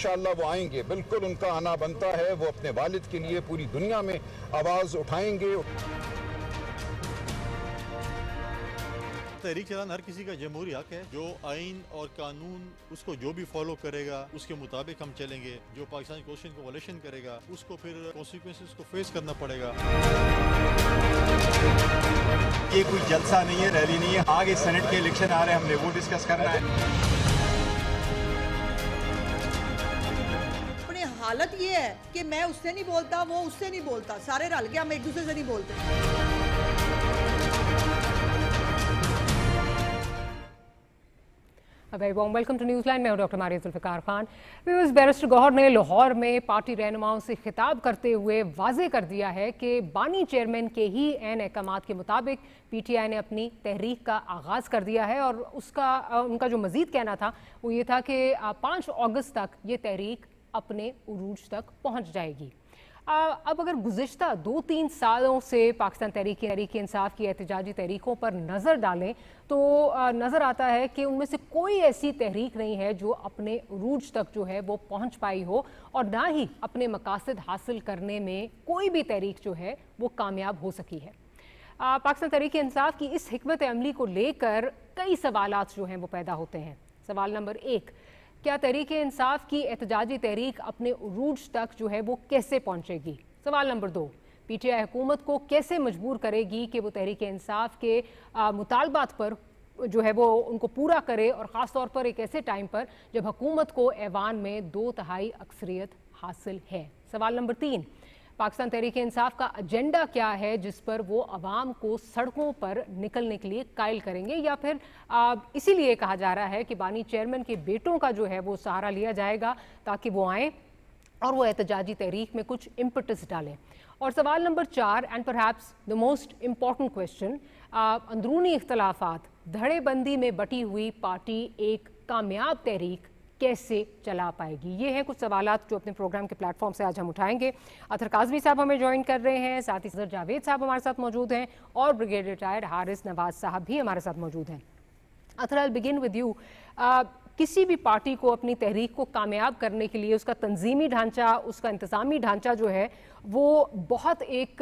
इंशाअल्लाह वो आएंगे, बिल्कुल उनका आना बनता है। वो अपने वालिद के लिए पूरी दुनिया में आवाज़ उठाएंगे। तहरीक चलाना हर किसी का जमहूरी हक है। जो आइन और कानून उसको जो भी फॉलो करेगा उसके मुताबिक हम चलेंगे। जो पाकिस्तान कॉन्स्टिट्यूशन को वायलेशन करेगा उसको फिर कॉन्सिक्वेंसेस को फेस करना पड़ेगा। ये कोई जलसा नहीं है, रैली नहीं है। आगे सेनेट के इलेक्शन आ रहे हैं, हमने वो डिस्कस करना है। अपनी हालत ये है कि मैं उससे नहीं बोलता, वो उससे नहीं बोलता, सारे रल के हम एक दूसरे से नहीं बोलते। Very warm welcome to Newsland. मैं हूं doctor Maria Zulfiqar Khan. Viewers, barrister Gauhar ने लाहौर में पार्टी रहनुमाओं से खिताब करते हुए वाज़ेह कर दिया है कि बानी चेयरमैन के ही ऐन अहकामात के मुताबिक PTI ने अपनी तहरीक का आगाज़ कर दिया है। और उनका जो मज़ीद कहना था वो ये था कि 5 अगस्त तक ये तहरीक अपने उरूज तक पहुँच जाएगी। अब अगर गुज़िश्ता 2-3 सालों से पाकिस्तान तहरीक इंसाफ की एहतजाजी तहरीकों पर नज़र डालें तो नज़र आता है कि उनमें से कोई ऐसी तहरीक नहीं है जो अपने उरूज तक जो है वो पहुंच पाई हो, और ना ही अपने मकासद हासिल करने में कोई भी तहरीक जो है वो कामयाब हो सकी है। पाकिस्तान तहरीक इंसाफ की इस हिकमत अमली को लेकर कई सवालात जो हैं वो पैदा होते हैं। सवाल नंबर 1, क्या तहरीक इंसाफ की एहतजाजी तहरीक अपने उरूज तक जो है वो कैसे पहुंचेगी? सवाल नंबर 2, PTI हुकूमत को कैसे मजबूर करेगी कि वो तहरीक इंसाफ के मुतालबात पर जो है वो उनको पूरा करे, और ख़ास तौर पर एक ऐसे टाइम पर जब हुकूमत को ऐवान में 2/3 अक्सरियत हासिल है। सवाल नंबर 3, पाकिस्तान तहरीक इंसाफ का एजेंडा क्या है जिस पर वो आवाम को सड़कों पर निकलने के लिए कायल करेंगे, या फिर इसीलिए कहा जा रहा है कि बानी चेयरमैन के बेटों का जो है वो सहारा लिया जाएगा ताकि वो आएँ और वो एहतजाजी तहरीक में कुछ इम्पटस डालें। और सवाल number 4 and perhaps the most important question, अंदरूनी इख्तलाफात, धड़ेबंदी में बटी हुई पार्टी एक कामयाब तहरीक कैसे चला पाएगी? ये हैं कुछ सवालात जो अपने प्रोग्राम के प्लेटफॉर्म से आज हम उठाएंगे। अतर काज़मी साहब हमें ज्वाइन कर रहे हैं, साथ ही सदर जावेद साहब हमारे साथ मौजूद हैं, और ब्रिगेडियर रिटायर्ड हारिस नवाज साहब भी हमारे साथ मौजूद हैं। अतर, आई बिगिन विद यू। किसी भी पार्टी को अपनी तहरीक को कामयाब करने के लिए उसका तंजीमी ढांचा, उसका इंतज़ामी ढांचा जो है वो बहुत एक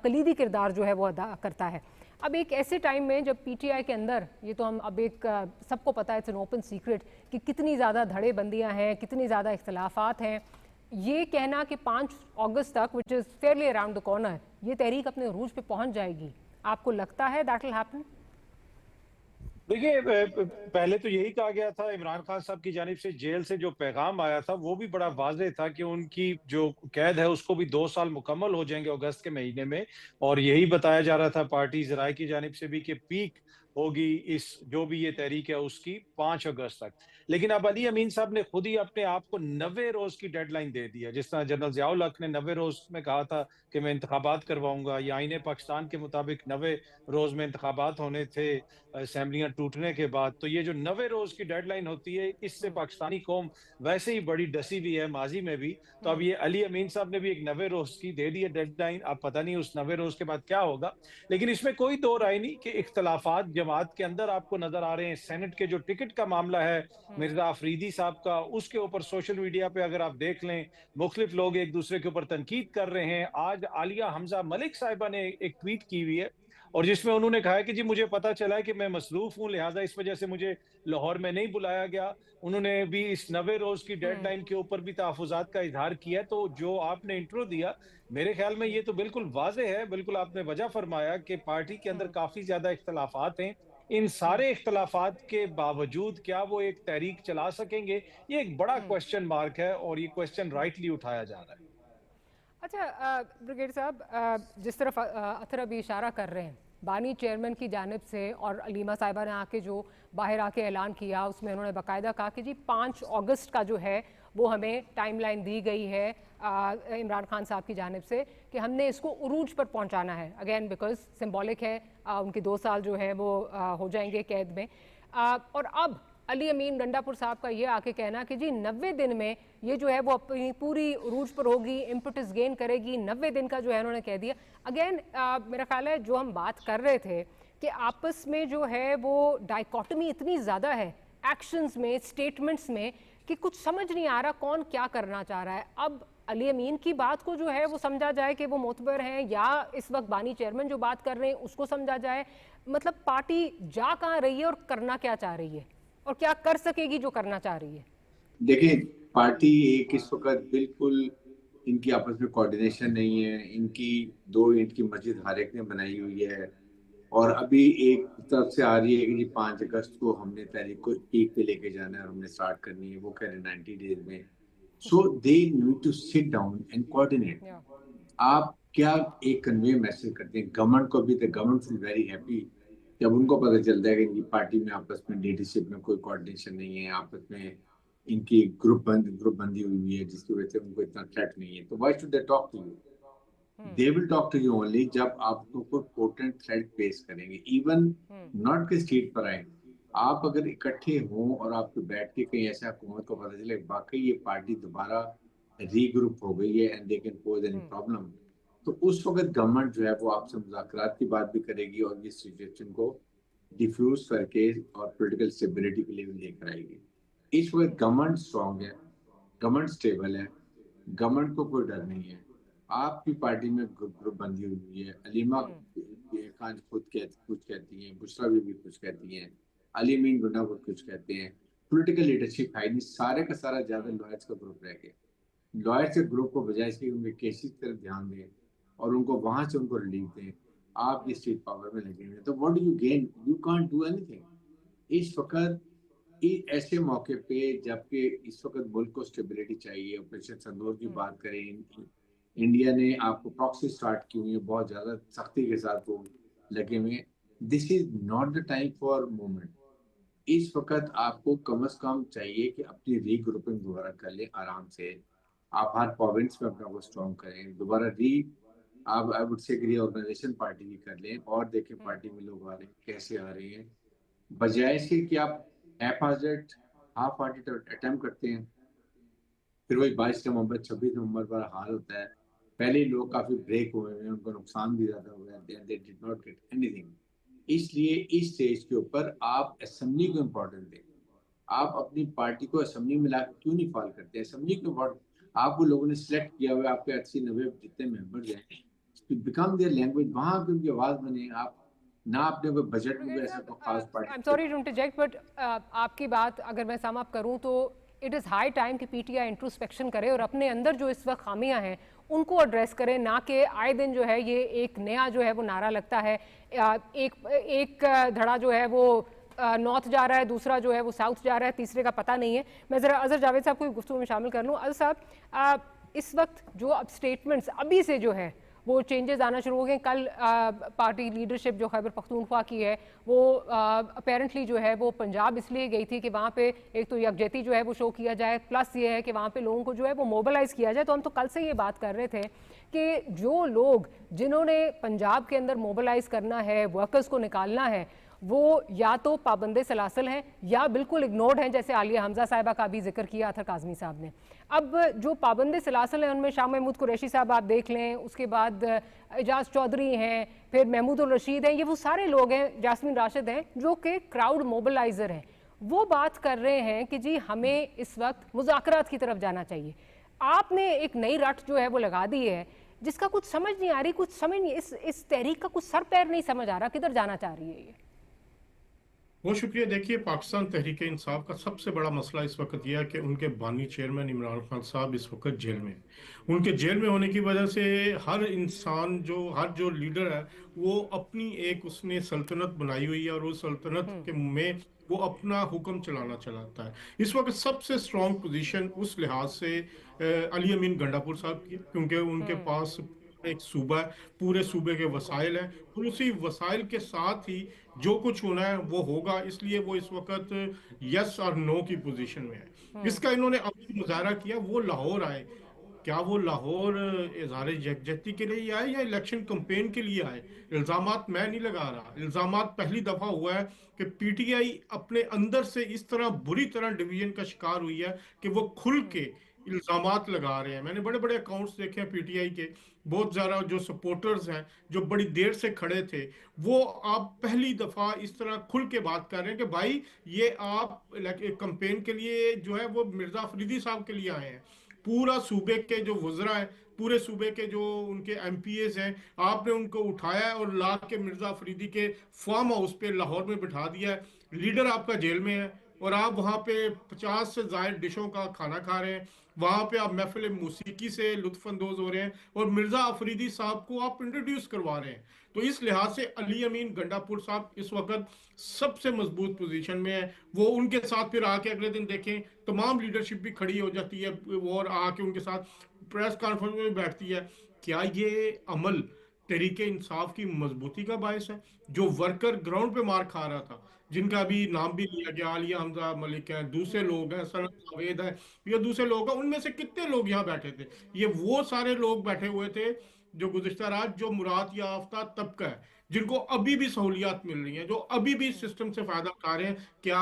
कलीदी किरदार जो है वो अदा करता है। अब एक ऐसे टाइम में जब PTI के अंदर, ये तो हम अब एक सबको पता है, इट्स एन ओपन सीक्रेट कि कितनी ज़्यादा धड़ेबंदियाँ हैं, कितनी ज़्यादा इख्तलाफात हैं, ये कहना कि 5 अगस्त तक, which is Fairlie around the corner, ये तहरीक अपने अरूज पे पहुंच जाएगी, आपको लगता है दैट विल हैपन? देखिए, पहले तो यही कहा गया था, इमरान खान साहब की जानिब से जेल से जो पैगाम आया था वो भी बड़ा वाज़ेह था कि उनकी जो कैद है उसको भी 2 साल मुकम्मल हो जाएंगे अगस्त के महीने में। और यही बताया जा रहा था पार्टी ज़राए की जानिब से भी कि पीक होगी इस जो भी ये तहरीक है उसकी 5 अगस्त तक। लेकिन अब अली अमीन साहब ने खुद ही अपने आप को 90 रोज की डेडलाइन दे दी है। जिस तरह जनरल ज़ियाउल हक ने 90 रोज में कहा था कि मैं इंतखाबात करवाऊंगा, या आईने पाकिस्तान के मुताबिक 90 रोज में इंतखाबात होने थे असेंबलियां टूटने के बाद, तो ये जो 90 रोज की डेडलाइन होती है इससे पाकिस्तानी कौम वैसे ही बड़ी डसी हुई है माजी में भी। तो अब ये अली अमीन साहब ने भी एक 90 रोज की दे दी है डेडलाइन। अब पता नहीं उस 90 रोज के बाद क्या होगा, लेकिन इसमें कोई दो राय नहीं कि इख्तलाफात जमात के अंदर आपको नजर आ रहे हैं। सेनेट के जो टिकट का मामला है मिर्जा अफरीदी साहब का, उसके ऊपर सोशल मीडिया पे अगर आप देख लें मुख्तलिफ लोग एक दूसरे के ऊपर तनकीद कर रहे हैं। आज आलिया हमजा मलिक साहिबा ने एक ट्वीट की हुई है और जिसमें उन्होंने कहा है कि जी मुझे पता चला है कि मैं मसरूफ हूं, लिहाजा इस वजह से मुझे लाहौर में नहीं बुलाया गया। उन्होंने भी इस 90 रोज की डेडलाइन के ऊपर भी तहफुजात का इजहार किया है। तो जो आपने इंट्रो दिया, मेरे ख्याल में ये तो बिल्कुल वाज़ेह है, बिल्कुल आपने वजह फरमाया कि पार्टी के अंदर काफी ज्यादा इख्तलाफात हैं। इन सारे इख्तलाफात के बावजूद क्या वो एक तहरीक चला सकेंगे, ये एक बड़ा क्वेश्चन मार्क है और ये क्वेश्चन राइटली उठाया जा रहा है। अच्छा ब्रिगेड साहब, जिस तरफ अतर अभी इशारा कर रहे हैं, बानी चेयरमैन की जानिब से और अलीमा साहिबा ने आके जो बाहर आके ऐलान किया उसमें उन्होंने बाकायदा कहा कि जी 5 अगस्त का जो है वो हमें टाइमलाइन दी गई है इमरान खान साहब की जानिब से कि हमने इसको उरूज पर पहुंचाना है। अगेन बिकॉज सिंबॉलिक है, उनके 2 साल जो है वो हो जाएंगे कैद में। और अब अली अमीन गंडापुर साहब का ये आके कहना कि जी 90 दिन में ये जो है वो अपनी पूरी उरूज पर होगी, इम्पटस गेन करेगी, 90 दिन का जो है उन्होंने कह दिया। अगेन मेरा ख्याल है जो हम बात कर रहे थे कि आपस में जो है वो डाइकोटमी इतनी ज़्यादा है एक्शंस में, स्टेटमेंट्स में, कि कुछ समझ नहीं आ रहा कौन क्या करना चाह रहा है। अब अली अमीन की बात को जो है वो समझा जाए कि वो मोतबर हैं, या इस वक्त बानी चेयरमैन जो बात कर रहे हैं उसको समझा जाए। मतलब पार्टी जा कहाँ रही है और करना क्या चाह रही है, और क्या कर सकेगी जो करना चाह रही है? देखिए, पार्टी एक इस वक्त बिल्कुल इनकी आपस में कोऑर्डिनेशन नहीं है। इनकी 2 ईंट की मस्जिद हर एक ने बनाई हुई है, और अभी एक तरफ से आ रही है कि जी 5 अगस्त को हमने तहरीक को पीक पे लेके जाना है और हमने स्टार्ट करनी है, वो कह रहे हैं 90 डेज में। So they need to sit down and coordinate. आप क्या एक कन्वे मैसेज करते हैं गवर्नमेंट को? भी the government is very happy जब उनको पता चलता है कि इनकी पार्टी में आपस में लीडरशिप में कोई कोऑर्डिनेशन नहीं है, आपस में इनकी ग्रुप बंदी हुई है, जिसकी वजह से उनको इतना थ्रेट नहीं है। तो why should they talk to you? They will talk to you only जब आपको कोई पोटेंट थ्रेट फेस करेंगे। इवन नॉट के स्ट्रीट पर आए, आप अगर इकट्ठे हों और आपको बैठ के कहीं ऐसा हुकूमत को पता चले वाकई ये पार्टी दोबारा रीग्रुप हो गई है and they can pose any problem, तो उस वक्त गवर्नमेंट जो है वो आपसे मुज़ाकरात की बात भी करेगी और इस सिचुएशन को डिफ्यूज करके और पॉलिटिकल स्टेबिलिटी के लिए भी लेकर आएगी। इस वक्त गवर्नमेंट स्ट्रॉन्ग है, गवर्नमेंट स्टेबल है, गवर्नमेंट को कोई डर नहीं है। आपकी पार्टी में ग्रुप बंदी हुई है, अलीमा खान खुद कुछ कहती हैं, बुशरा भी कुछ कहती हैं, अली अमीन गुंडा को कुछ कहते हैं। पॉलिटिकल लीडरशिप है नहीं, सारे का सारा ज्यादा लॉयर्स का ग्रुप रह गया। लॉयर्स के ग्रुप को बजाय इसके उनके केसेस की तरफ ध्यान दें और उनको वहां से उनको रिलीफ दें। आप ये स्टेट पावर में लगे हुए हैं, तो what do you gain? You can't do anything. इस वक्त ऐसे मौके पे जबकि इस वक्त मुल्क को स्टेबिलिटी चाहिए, ऑपरेशन सिंदूर की बात करें, इंडिया ने आपको प्रॉक्सी स्टार्ट की हुई है, बहुत ज्यादा सख्ती के साथ वो लगे हुए हैं। This is not the time for movement. इस वक्त आपको कम से कम चाहिए कि अपनी रीग्रुपिंग दोबारा कर लें आराम से। आप हर प्रोविंस में अपना को स्ट्रॉन्ग करें, दोबारा आप I would say reorganisation party की कर लें और देखें पार्टी में लोग आ रहे हैं कैसे आ रहे हैं, बजाय से कि आप हाफ हार्टेड अटेम्प्ट करते हैं। फिर वही 22 नवंबर 26 नवंबर पर हाल होता है। पहले ही लोग काफी ब्रेक हुए हैं, उनको नुकसान भी ज्यादा हुआ है, they did not get anything. इसलिए इस स्टेज के ऊपर आप असेंबली को इम्पोर्टेंस दें। आप अपनी पार्टी को असेंबली में लाकर क्यों नहीं फॉल करते? असेंबली को इम्पोर्टेंट, आपको लोगों ने सिलेक्ट किया हुआ है, आपके 80-90 जितने मेंबर्स हैं, बिकम देयर लैंग्वेज, वहां की उनकी आवाज बने। आप ना अपने कोई बजट में ऐसा कोई खास party. I am sorry to interject, but आपकी बात अगर मैं सम अप करूं तो इट इज़ हाई टाइम कि पीटीआई इंट्रोस्पेक्शन करे और अपने अंदर जो इस वक्त खामियां हैं उनको एड्रेस करें, ना कि आए दिन जो है ये एक नया जो है वो नारा लगता है। एक धड़ा जो है वो नॉर्थ जा रहा है, दूसरा जो है वो साउथ जा रहा है, तीसरे का पता नहीं है। मैं ज़रा अजहर जावेद साहब को गुफ्तगू में शामिल कर लूँ। अजहर साहब, इस वक्त जो अब स्टेटमेंट्स अभी से जो है वो चेंजेस आना शुरू हो गए। कल पार्टी लीडरशिप जो खैबर पख्तूनख्वा की है वो अपेरेंटली जो है वो पंजाब इसलिए गई थी कि वहाँ पे एक तो यकजहती जो है वो शो किया जाए, प्लस ये है कि वहाँ पे लोगों को जो है वो मोबिलाइज़ किया जाए। तो हम तो कल से ये बात कर रहे थे कि जो लोग जिन्होंने पंजाब के अंदर मोबिलाइज़ करना है, वर्कर्स को निकालना है, वो या तो पाबंदे सलासल हैं या बिल्कुल इग्नोर्ड हैं, जैसे आलिया हमजा साहिबा का भी जिक्र किया था काज़मी साहब ने। अब जो पाबंदे सलासल हैं उनमें शाह महमूद कुरैशी साहब आप देख लें, उसके बाद एजाज चौधरी हैं, फिर महमूद उल रशीद हैं, ये वो सारे लोग हैं, जास्मिन राशिद हैं, जो कि क्राउड मोबिलाइजर हैं। वो बात कर रहे हैं कि जी हमें इस वक्त मुज़ाकरात की तरफ जाना चाहिए। आपने एक नई रट जो है वो लगा दी है जिसका कुछ समझ नहीं आ रही, कुछ समझ नहीं, इस तहरीक का कुछ सर पैर नहीं समझ आ रहा, किधर जाना चाह रही है ये। बहुत शुक्रिया। देखिए, पाकिस्तान तहरीक इंसाफ का सबसे बड़ा मसला इस वक्त यह है कि उनके बानी चेयरमैन इमरान खान साहब इस वक्त जेल में। उनके जेल में होने की वजह से हर इंसान हर जो लीडर है वो अपनी एक उसने सल्तनत बनाई हुई है और उस सल्तनत के में वो अपना हुक्म चलाता है। इस वक्त सबसे स्ट्रॉन्ग पोजीशन उस लिहाज से अली अमीन गंडापुर साहब की, क्योंकि उनके पास एक सूबा है, पूरे सूबे के वसाइल हैं और उसी वसाइल के साथ ही जो कुछ होना है वो होगा। इसलिए वो इस वक्त यस और नो की पोजीशन में है। इसका इन्होंने अभी मुजाहरा किया, वो लाहौर आए। क्या वो लाहौर इजहार यकजहती के लिए आए या इलेक्शन कैंपेन के लिए आए? इल्जामात मैं नहीं लगा रहा, इल्जामात पहली दफा हुआ है कि पीटीआई अपने अंदर से इस तरह बुरी तरह डिवीजन का शिकार हुई है कि वो खुल के इल्जामात लगा रहे हैं। मैंने बड़े बड़े अकाउंट्स देखे हैं पीटीआई के, बहुत ज़्यादा जो सपोर्टर्स हैं जो बड़ी देर से खड़े थे, वो आप पहली दफ़ा इस तरह खुल के बात कर रहे हैं कि भाई ये आप कंपेन के लिए जो है वो मिर्ज़ा अफरीदी साहब के लिए आए हैं। पूरा सूबे के जो वज़रा है, पूरे सूबे के जो उनके एमपीएस हैं, आपने उनको उठाया है और ला के मिर्ज़ा अफरीदी के फार्म हाउस पे लाहौर में बिठा दिया है। लीडर आपका जेल में है और आप वहाँ पे 50 से ज़ायद डिशों का खाना खा रहे हैं, वहाँ पे आप महफिल मौसीकी से लुत्फानंदोज हो रहे हैं और मिर्ज़ा अफरीदी साहब को आप इंट्रोड्यूस करवा रहे हैं। तो इस लिहाज से अली अमीन गंडापुर साहब इस वक्त सबसे मजबूत पोजीशन में है। वो उनके साथ फिर आके अगले दिन देखें तमाम लीडरशिप भी खड़ी हो जाती है और आके उनके साथ प्रेस कॉन्फ्रेंस में भी बैठती है। क्या ये अमल तहरीके इंसाफ की मजबूती का बायस है? जो वर्कर ग्राउंड पे मार खा रहा था, जिनका अभी नाम भी लिया गया, आलिया हमजा मलिक हैं, दूसरे लोग हैं, सनत जावेद है, ये दूसरे लोग हैं, उनमें से कितने लोग यहाँ बैठे थे? ये वो सारे लोग बैठे हुए थे जो गुज़िश्ता रात जो मुराद याफ्ता तबका है, जिनको अभी भी सहूलियात मिल रही हैं, जो अभी भी सिस्टम से फायदा उठा रहे हैं। क्या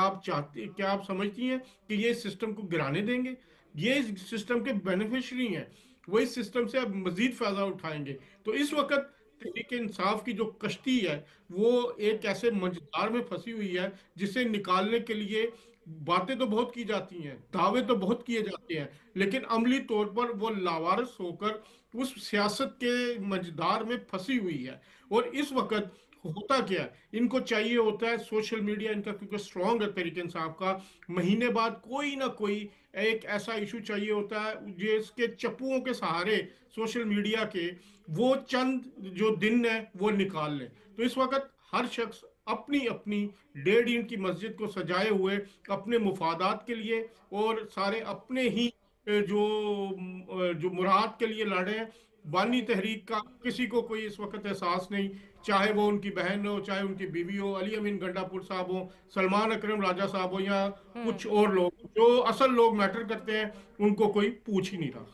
आप समझती हैं कि ये सिस्टम को गिराने देंगे? ये सिस्टम के बेनिफिशरी हैं, वो इस सिस्टम से अब मजीद फायदा उठाएंगे। तो इस वक्त तहरीक इंसाफ की जो कश्ती है वो एक ऐसे मंझधार में फंसी हुई है जिसे निकालने के लिए बातें तो बहुत की जाती हैं, दावे तो बहुत किए जाते हैं, लेकिन अमली तौर पर वो लावारिस होकर उस सियासत के मंझधार में फंसी हुई है। और इस वक्त होता क्या है, इनको चाहिए होता है सोशल मीडिया, इनका क्योंकि स्ट्रॉन्ग है तहरीक इंसाफ का, महीने बाद कोई ना कोई एक ऐसा इशू चाहिए होता है जिसके चप्पुओं के सहारे सोशल मीडिया के वो चंद जो दिन है वो निकाल लें। तो इस वक्त हर शख्स अपनी अपनी 1.5 इंच की मस्जिद को सजाए हुए अपने मुफादात के लिए और सारे अपने ही जो मुराद के लिए लड़े हैं। बानी तहरीक का किसी को कोई इस वक्त एहसास नहीं, चाहे वो उनकी बहन हो, चाहे उनकी बीवी हो, अली अमीन गंडापुर साहब हो, सलमान अकरम राजा साहब हो, या कुछ और लोग जो असल लोग मैटर करते हैं, उनको कोई पूछ ही नहीं रहा।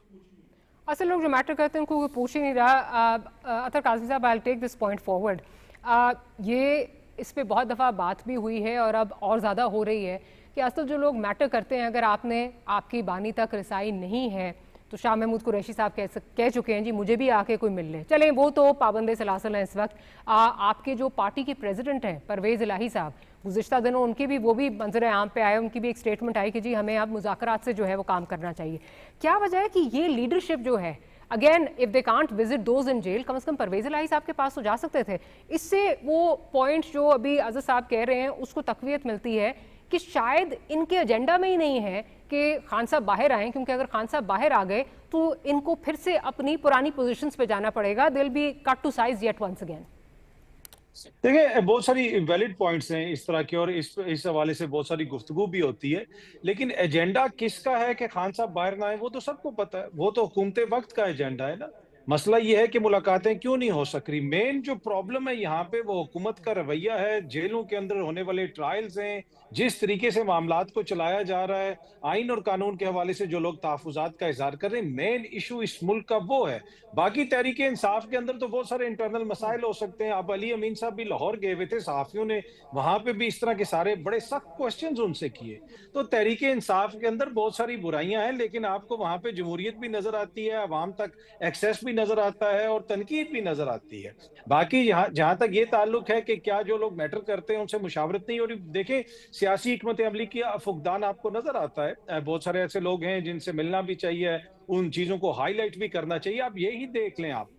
असल लोग जो मैटर करते हैं उनको कोई पूछ ही नहीं रहा। अतर काजी साहब, I will take this point forward. ये इस पे बहुत दफ़ा बात भी हुई है और अब और ज़्यादा हो रही है कि असल जो लोग मैटर करते हैं, अगर आपकी बानी तक रसाई नहीं है तो शाह महमूद कुरैशी साहब कह चुके हैं जी मुझे भी आके कोई मिल ले। चलें, वो तो पाबंद सलासल हैं इस वक्त। आपके जो पार्टी के प्रेसिडेंट हैं परवेज़ इलाही साहब, गुज़िश्ता दिनों उनकी भी वो भी मंजर आम पे आए, उनकी भी एक स्टेटमेंट आई कि जी हमें अब मुज़ाकरात से जो है वो काम करना चाहिए। क्या वजह है कि ये लीडरशिप जो है, again if they can't visit those in jail, कम से कम परवेज़ इलाही साहब के पास तो जा सकते थे। इससे वो पॉइंट जो अभी अज़द साहब कह रहे हैं उसको तक़वियत मिलती है कि शायद इनके एजेंडा में ही नहीं है कि खान साहब बाहर आएँ, क्योंकि अगर खान साहब बाहर आ गए तो इनको फिर से अपनी पुरानी पोजीशंस पे जाना पड़ेगा। They will be cut to size yet once again. देखिए, बहुत सारी वैलिड पॉइंट्स हैं इस तरह के और इस हवाले से बहुत सारी गुफ्तगू भी होती है, लेकिन एजेंडा किसका है कि खान साहब बाहर ना आए वो तो सबको पता है। वो तो हुकूमत वक्त का एजेंडा है ना। मसला ये है कि मुलाकातें क्यों नहीं हो सक रही। मेन जो प्रॉब्लम है यहाँ पे वो हुकूमत का रवैया है, जेलों के अंदर होने वाले ट्रायल्स हैं, जिस तरीके से मामलात को चलाया जा रहा है, आइन और कानून के हवाले से जो लोग तहफुजात का इजहार कर रहे हैं, मेन इशू इस मुल्क का वो है। बाकी तहरीक इंसाफ के अंदर तो बहुत सारे इंटरनल मसाइल हो सकते हैं। अब अली अमीन साहब भी लाहौर गए हुए थे, सहाफियों ने वहां पे भी इस तरह के सारे बड़े सख्त क्वेश्चंस उनसे किए। तो तहरीक इंसाफ के अंदर बहुत सारी बुराइयां हैं, लेकिन आपको वहां पे जमहूरियत भी नजर आती है, अवाम तक एक्सेस भी नजर आता है और तनकीद भी नजर आती है। बाकी जहां तक ये ताल्लुक है कि क्या जो लोग मैटर करते हैं उनसे मुशावरत नहीं हो रही, देखें सियासी हिकमत अमली की फुकदान आपको नजर आता है। बहुत सारे ऐसे लोग हैं जिनसे मिलना भी चाहिए, उन चीजों को हाईलाइट भी करना चाहिए। आप यही देख लें आप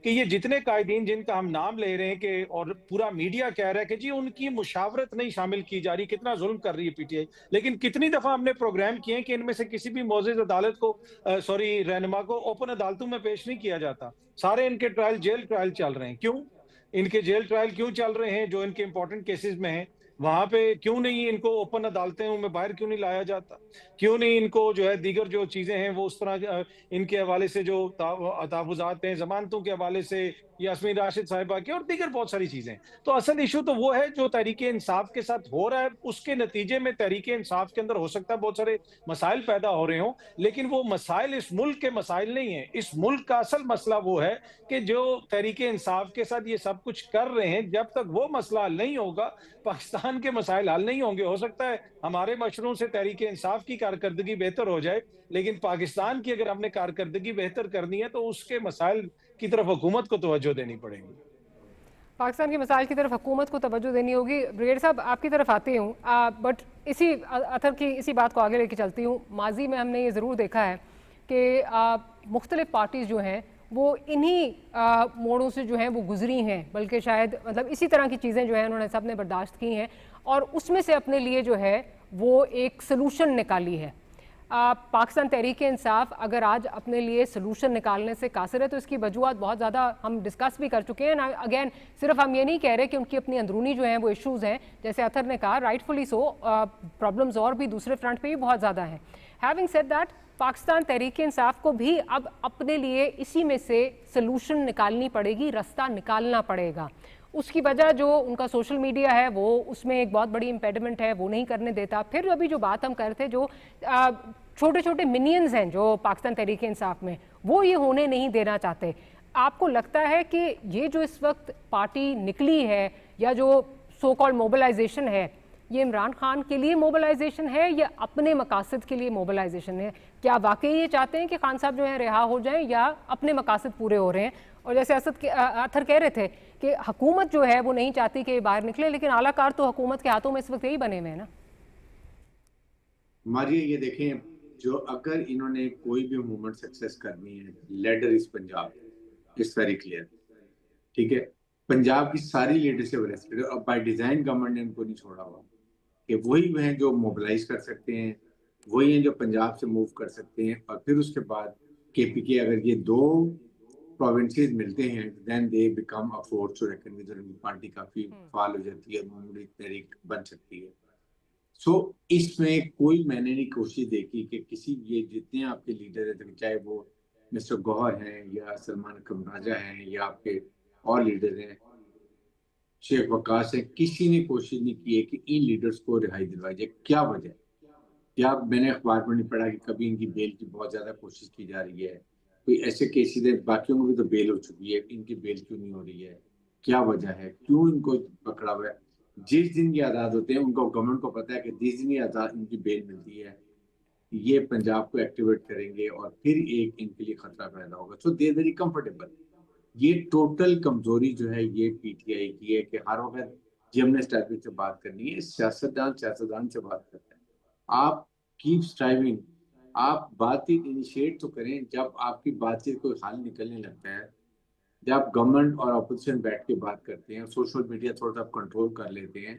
कि ये जितने कायदीन जिनका हम नाम ले रहे हैं कि और पूरा मीडिया कह रहा है कि जी उनकी मुशावरत नहीं शामिल की जा रही, कितना जुल्म कर रही है पीटीआई, लेकिन कितनी दफा हमने प्रोग्राम किए हैं कि इनमें से किसी भी मोअज़्ज़िज़ अदालत को रहनुमा को ओपन अदालतों में पेश नहीं किया जाता। सारे इनके ट्रायल जेल ट्रायल चल रहे हैं। क्यों इनके जेल ट्रायल क्यों चल रहे हैं? जो इनके इंपॉर्टेंट केसेस में हैं वहां पे क्यों नहीं इनको ओपन अदालतें में बाहर क्यों नहीं लाया जाता? क्यों नहीं इनको जो है दीगर जो चीजें हैं वो उस तरह इनके हवाले से जो तहफुजात हैं, जमानतों के हवाले से यास्मीन राशिद साहिबा के और दीगर बहुत सारी चीजें। तो असल इशू तो वो है जो तहरीक इंसाफ के साथ हो रहा है, उसके नतीजे में तहरीक इंसाफ के अंदर हो सकता है बहुत सारे मसाइल पैदा हो रहे हों, लेकिन वो मसाइल इस मुल्क के मसाइल नहीं है। इस मुल्क का असल मसला वो है कि जो तहरीक इंसाफ के साथ ये सब कुछ कर रहे हैं, जब तक वो मसला हल नहीं होगा, पाकिस्तान के मसाइल हल नहीं होंगे। हो सकता है हमारे मशरूम से तहरीक इंसाफ की कारकर्दगी बेहतर हो जाए, लेकिन पाकिस्तान की अगर हमने कारकर्दगी बेहतर करनी है तो उसके मसाइल की तरफ हुकूमत को तवज्जो देनी पड़ेगी। पाकिस्तान के मसाइल की तरफ हुकूमत को तवज्जो देनी होगी। ब्रिगेडियर साहब आपकी तरफ आती हूँ, बट इसी अथर की इसी बात को आगे लेके चलती हूँ। माजी में हमने ये ज़रूर देखा है कि मुख्तलिफ पार्टीज़ जो हैं वो इन्हीं मोड़ों से जो हैं वो गुजरी हैं, बल्कि शायद मतलब इसी तरह की चीज़ें जो हैं उन्होंने सब ने बर्दाश्त की हैं और उसमें से अपने लिए जो है वो एक सलूशन निकाली है। पाकिस्तान तहरीक इंसाफ अगर आज अपने लिए सलूशन निकालने से कासिर है तो इसकी वजूहत बहुत ज़्यादा हम डिस्कस भी कर चुके हैं ना। अगेन सिर्फ हम ये नहीं कह रहे कि उनकी अपनी अंदरूनी जो हैं वो इश्यूज़ हैं, जैसे अथर ने कहा राइटफुली सो, प्रॉब्लम्स और भी दूसरे फ्रंट पे भी बहुत ज़्यादा हैं। Having said that, Pakistan Tehreek Insaf को भी अब अपने लिए इसी में से सलूशन निकालनी पड़ेगी, रास्ता निकालना पड़ेगा। उसकी वजह जो उनका सोशल मीडिया है वो उसमें एक बहुत बड़ी इम्पेडिमेंट है, वो नहीं करने देता। फिर अभी जो बात हम कर रहे थे, जो छोटे छोटे मिनियंस हैं जो पाकिस्तान तहरीक इंसाफ में, वो ये होने नहीं देना चाहते। आपको लगता है कि ये जो इस वक्त पार्टी निकली है या जो सो कॉल्ड मोबिलाइजेशन है, ये इमरान खान के लिए मोबिलाइजेशन है या अपने मकासद के लिए मोबिलाइजेशन है? क्या वाकई ये चाहते हैं कि खान साहब जो हैं रिहा हो जाएं या अपने मकासद पूरे हो रहे हैं? और जैसे अथर कह रहे थे कि हुकूमत जो है वो नहीं चाहती कि बाहर निकले, लेकिन आलाकार तो हुकूमत के हाथों में इस वक्त यही बने हुए हैं ना। मारिए ये देखें, जो अगर इन्होंने कोई भी मूवमेंट सक्सेस करनी है, लीडर इस पंजाब इज वेरी क्लियर, ठीक है। पंजाब की सारी लीडरशिप रेस्पेक्टेड और बाय डिजाइन गवर्नमेंट ने उनको नहीं छोड़ा हुआ कि वही हैं जो मोबिलाइज कर सकते हैं, वही हैं जो पंजाब से मूव कर सकते हैं। और फिर उसके बाद केपीके अगर ये दो प्रोविंसेस मिलते हैं then they become a force to reckon with, उनकी पार्टी काफी फाल हो जाती है, मामूली तहरीक बन सकती है। सो इसमें कोई मैंने नहीं कोशिश देखी कि किसी ये जितने आपके लीडर हैं, चाहे वो मिस्टर गौहर हैं या सलमान अकरम राजा हैं या आपके और लीडर हैं, शेख वकास है, किसी ने कोशिश नहीं की है कि इन लीडर्स को रिहाई दिलवाई जाए। क्या वजह? क्या मैंने अखबार में नहीं पढ़ा कि कभी इनकी बेल की बहुत ज्यादा कोशिश की जा रही है? कोई ऐसे केसेस है, बाकियों को भी तो बेल हो चुकी है, इनकी बेल क्यों नहीं हो रही है? क्या वजह है? क्यों इनको पकड़ा हुआ है? जिस दिन ये आज़ाद होते हैं उनको गवर्नमेंट को पता है कि जिस दिन ये आज़ाद इनकी बेल मिलती है ये पंजाब को एक्टिवेट करेंगे और फिर एक इनके लिए खतरा पैदा होगा। सो दे वेरी कंफर्टेबल। ये टोटल कमजोरी जो है ये पीटीआई की है कि हर वक्त जब हमने एस्टैब्लिश से बात करनी है, सियासतदान से बात करते हैं। आप कीप स्ट्राइविंग, आप बातचीत इनिशिएट तो करें। जब आपकी बातचीत कोई हल निकलने लगता है, जब गवर्नमेंट और अपोजिशन बैठ के बात करते हैं, सोशल मीडिया थोड़ा सा कंट्रोल कर लेते हैं,